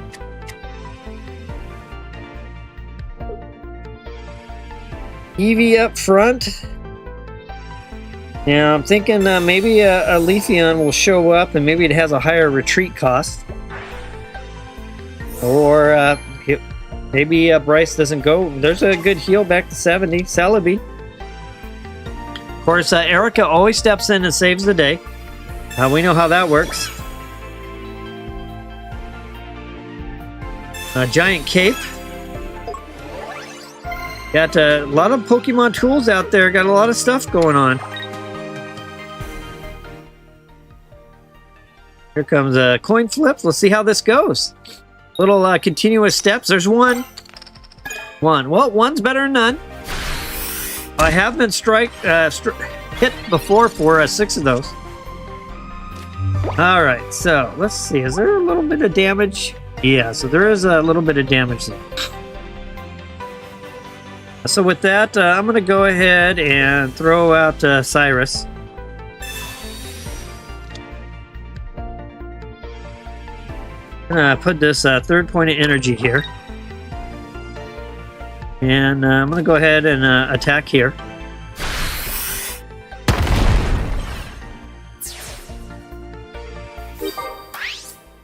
Eevee up front. Now I'm thinking maybe a Leafeon will show up and maybe it has a higher retreat cost. Or maybe Bryce doesn't go. There's a good heal back to 70. Celebi. Of course, Erica always steps in and saves the day. We know how that works. Giant Cape. Got a lot of Pokemon tools out there. Got a lot of stuff going on. Here comes a coin flip. Let's see how this goes. Little continuous steps. There's one. Well, one's better than none. I have been hit before for 6 of those. All right, so let's see. Is there a little bit of damage? Yeah, so there is a little bit of damage there. So with that, I'm going to go ahead and throw out Cyrus. Put this third point of energy here. And I'm going to go ahead and attack here.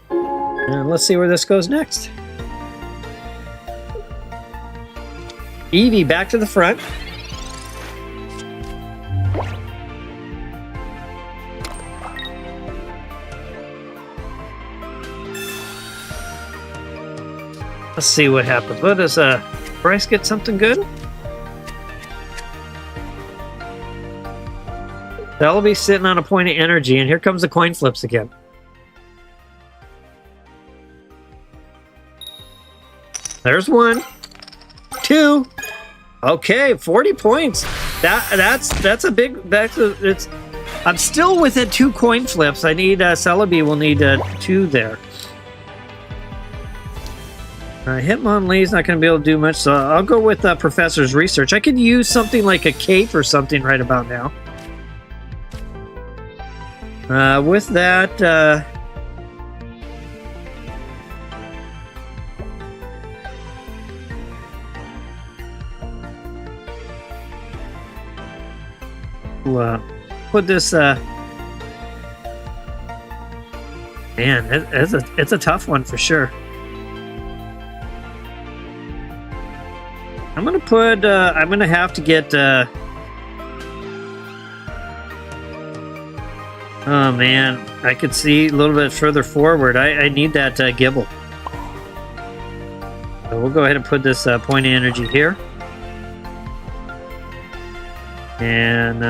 And let's see where this goes next. Eevee back to the front. Let's see what happens. What does Bryce get something good? That'll be sitting on a point of energy, and here comes the coin flips again. There's 1, 2. Okay, 40 points. That's a big. I'm still within 2 coin flips. I need Celebi will need 2 there. Hitmonlee's not going to be able to do much, so I'll go with Professor's Research. I could use something like a cape or something right about now. With that, we'll put this. Man, it's a tough one for sure. I'm gonna put. I'm gonna have to get. Oh man, I could see a little bit further forward. I need that Gible. So we'll go ahead and put this point of energy here, and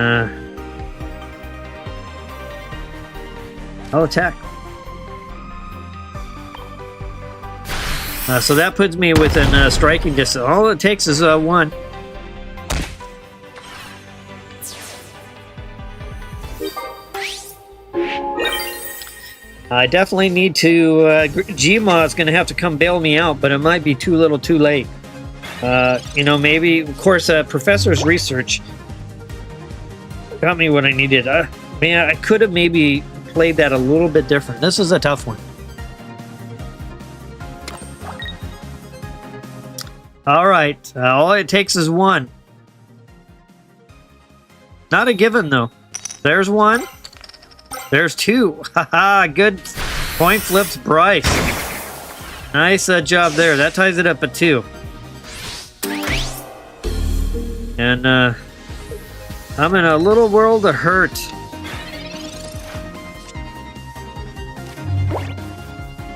I'll attack. So that puts me within striking distance. All it takes is 1. I definitely need to... Gma is going to have to come bail me out, but it might be too little too late. You know, maybe... Of course, Professor's Research got me what I needed. Man, I could have maybe played that a little bit different. This is a tough one. All right, all it takes is 1. Not a given, though. There's 1. There's 2. Haha, good point flips, Bryce. Nice job there. That ties it up at 2. And I'm in a little world of hurt.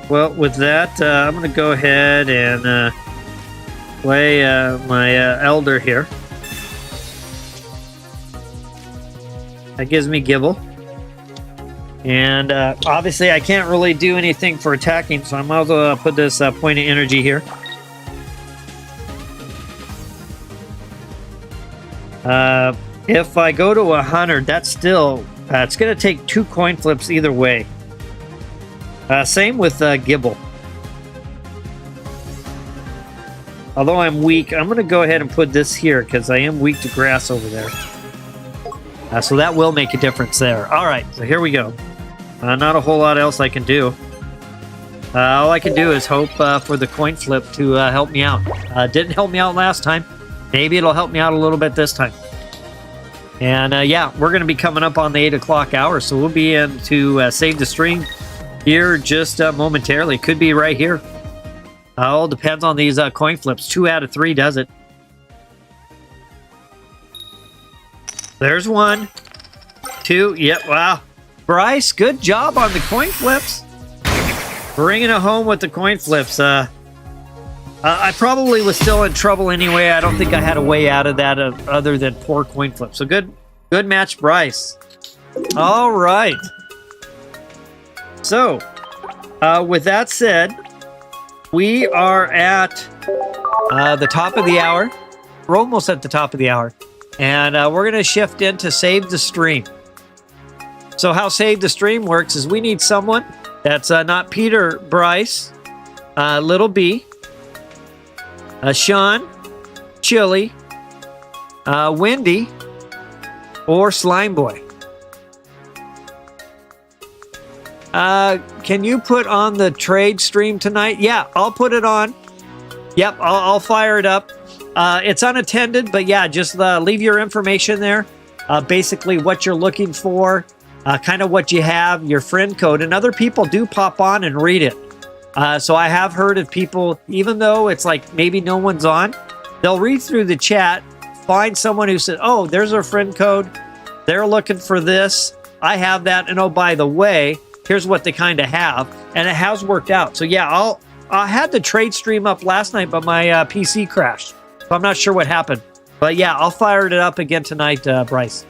Well, with that, I'm going to go ahead and... play my Elder here. That gives me Gible. And obviously I can't really do anything for attacking, so I might as well put this point of energy here. If I go to 100, that's still... it's going to take 2 coin flips either way. Same with Gible. Although I'm weak, I'm going to go ahead and put this here because I am weak to grass over there. So that will make a difference there. All right, so here we go. Not a whole lot else I can do. All I can do is hope for the coin flip to help me out. Didn't help me out last time. Maybe it'll help me out a little bit this time. And yeah, we're going to be coming up on the 8 o'clock hour, so we'll be in to save the stream here just momentarily. Could be right here. All depends on these coin flips. 2 out of 3 does it. There's 1, 2. Yep, wow. Bryce, good job on the coin flips. Bringing it home with the coin flips. I probably was still in trouble anyway. I don't think I had a way out of that other than poor coin flips. So good match, Bryce. All right. So, with that said, we are at the top of the hour. We're almost at the top of the hour. And we're going to shift into Save the Stream. So how Save the Stream works is we need someone that's not Peter Bryce, Little B, Sean, Chili, Wendy, or Slime Boy. Can you put on the trade stream tonight? Yeah, I'll put it on. Yep, I'll fire it up. It's unattended, but yeah, just leave your information there. Basically what you're looking for, kind of what you have, your friend code, and other people do pop on and read it. So I have heard of people, even though it's like maybe no one's on, they'll read through the chat, find someone who said, oh, there's our friend code. They're looking for this. I have that. And oh, by the way, here's what they kind of have. And it has worked out. So yeah, I had the trade stream up last night, but my PC crashed. So I'm not sure what happened. But yeah, I'll fire it up again tonight, Bryce.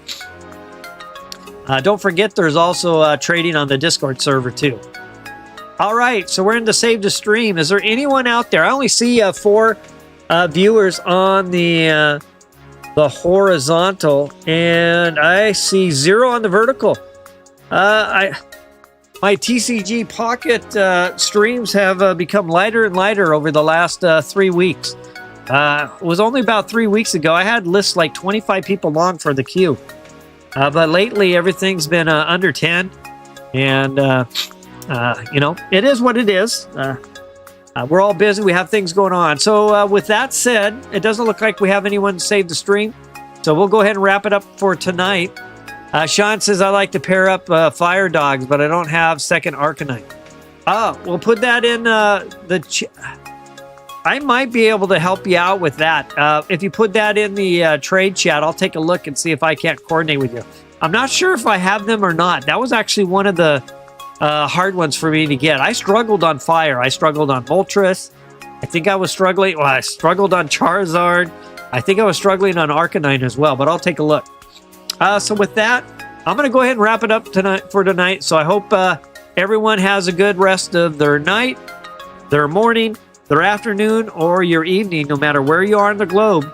Don't forget, there's also trading on the Discord server too. All right, so we're into Save the Stream. Is there anyone out there? I only see 4 viewers on the horizontal, and I see 0 on the vertical. My TCG Pocket streams have become lighter and lighter over the last 3 weeks. It was only about 3 weeks ago. I had lists like 25 people long for the queue. But lately, everything's been under 10. And, you know, it is what it is. We're all busy. We have things going on. So with that said, it doesn't look like we have anyone save the stream. So we'll go ahead and wrap it up for tonight. Sean says, I like to pair up Fire Dogs, but I don't have second Arcanine. We'll put that in I might be able to help you out with that. If you put that in the trade chat, I'll take a look and see if I can't coordinate with you. I'm not sure if I have them or not. That was actually one of the hard ones for me to get. I struggled on Fire. I struggled on Moltres. I think I was struggling. Well, I struggled on Charizard. I think I was struggling on Arcanine as well, but I'll take a look. So with that, I'm going to go ahead and wrap it up tonight. So I hope everyone has a good rest of their night, their morning, their afternoon, or your evening, no matter where you are in the globe.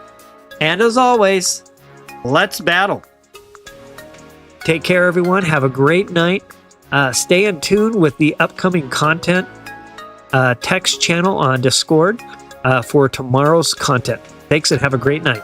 And as always, let's battle. Take care, everyone. Have a great night. Stay in tune with the upcoming content text channel on Discord for tomorrow's content. Thanks and have a great night.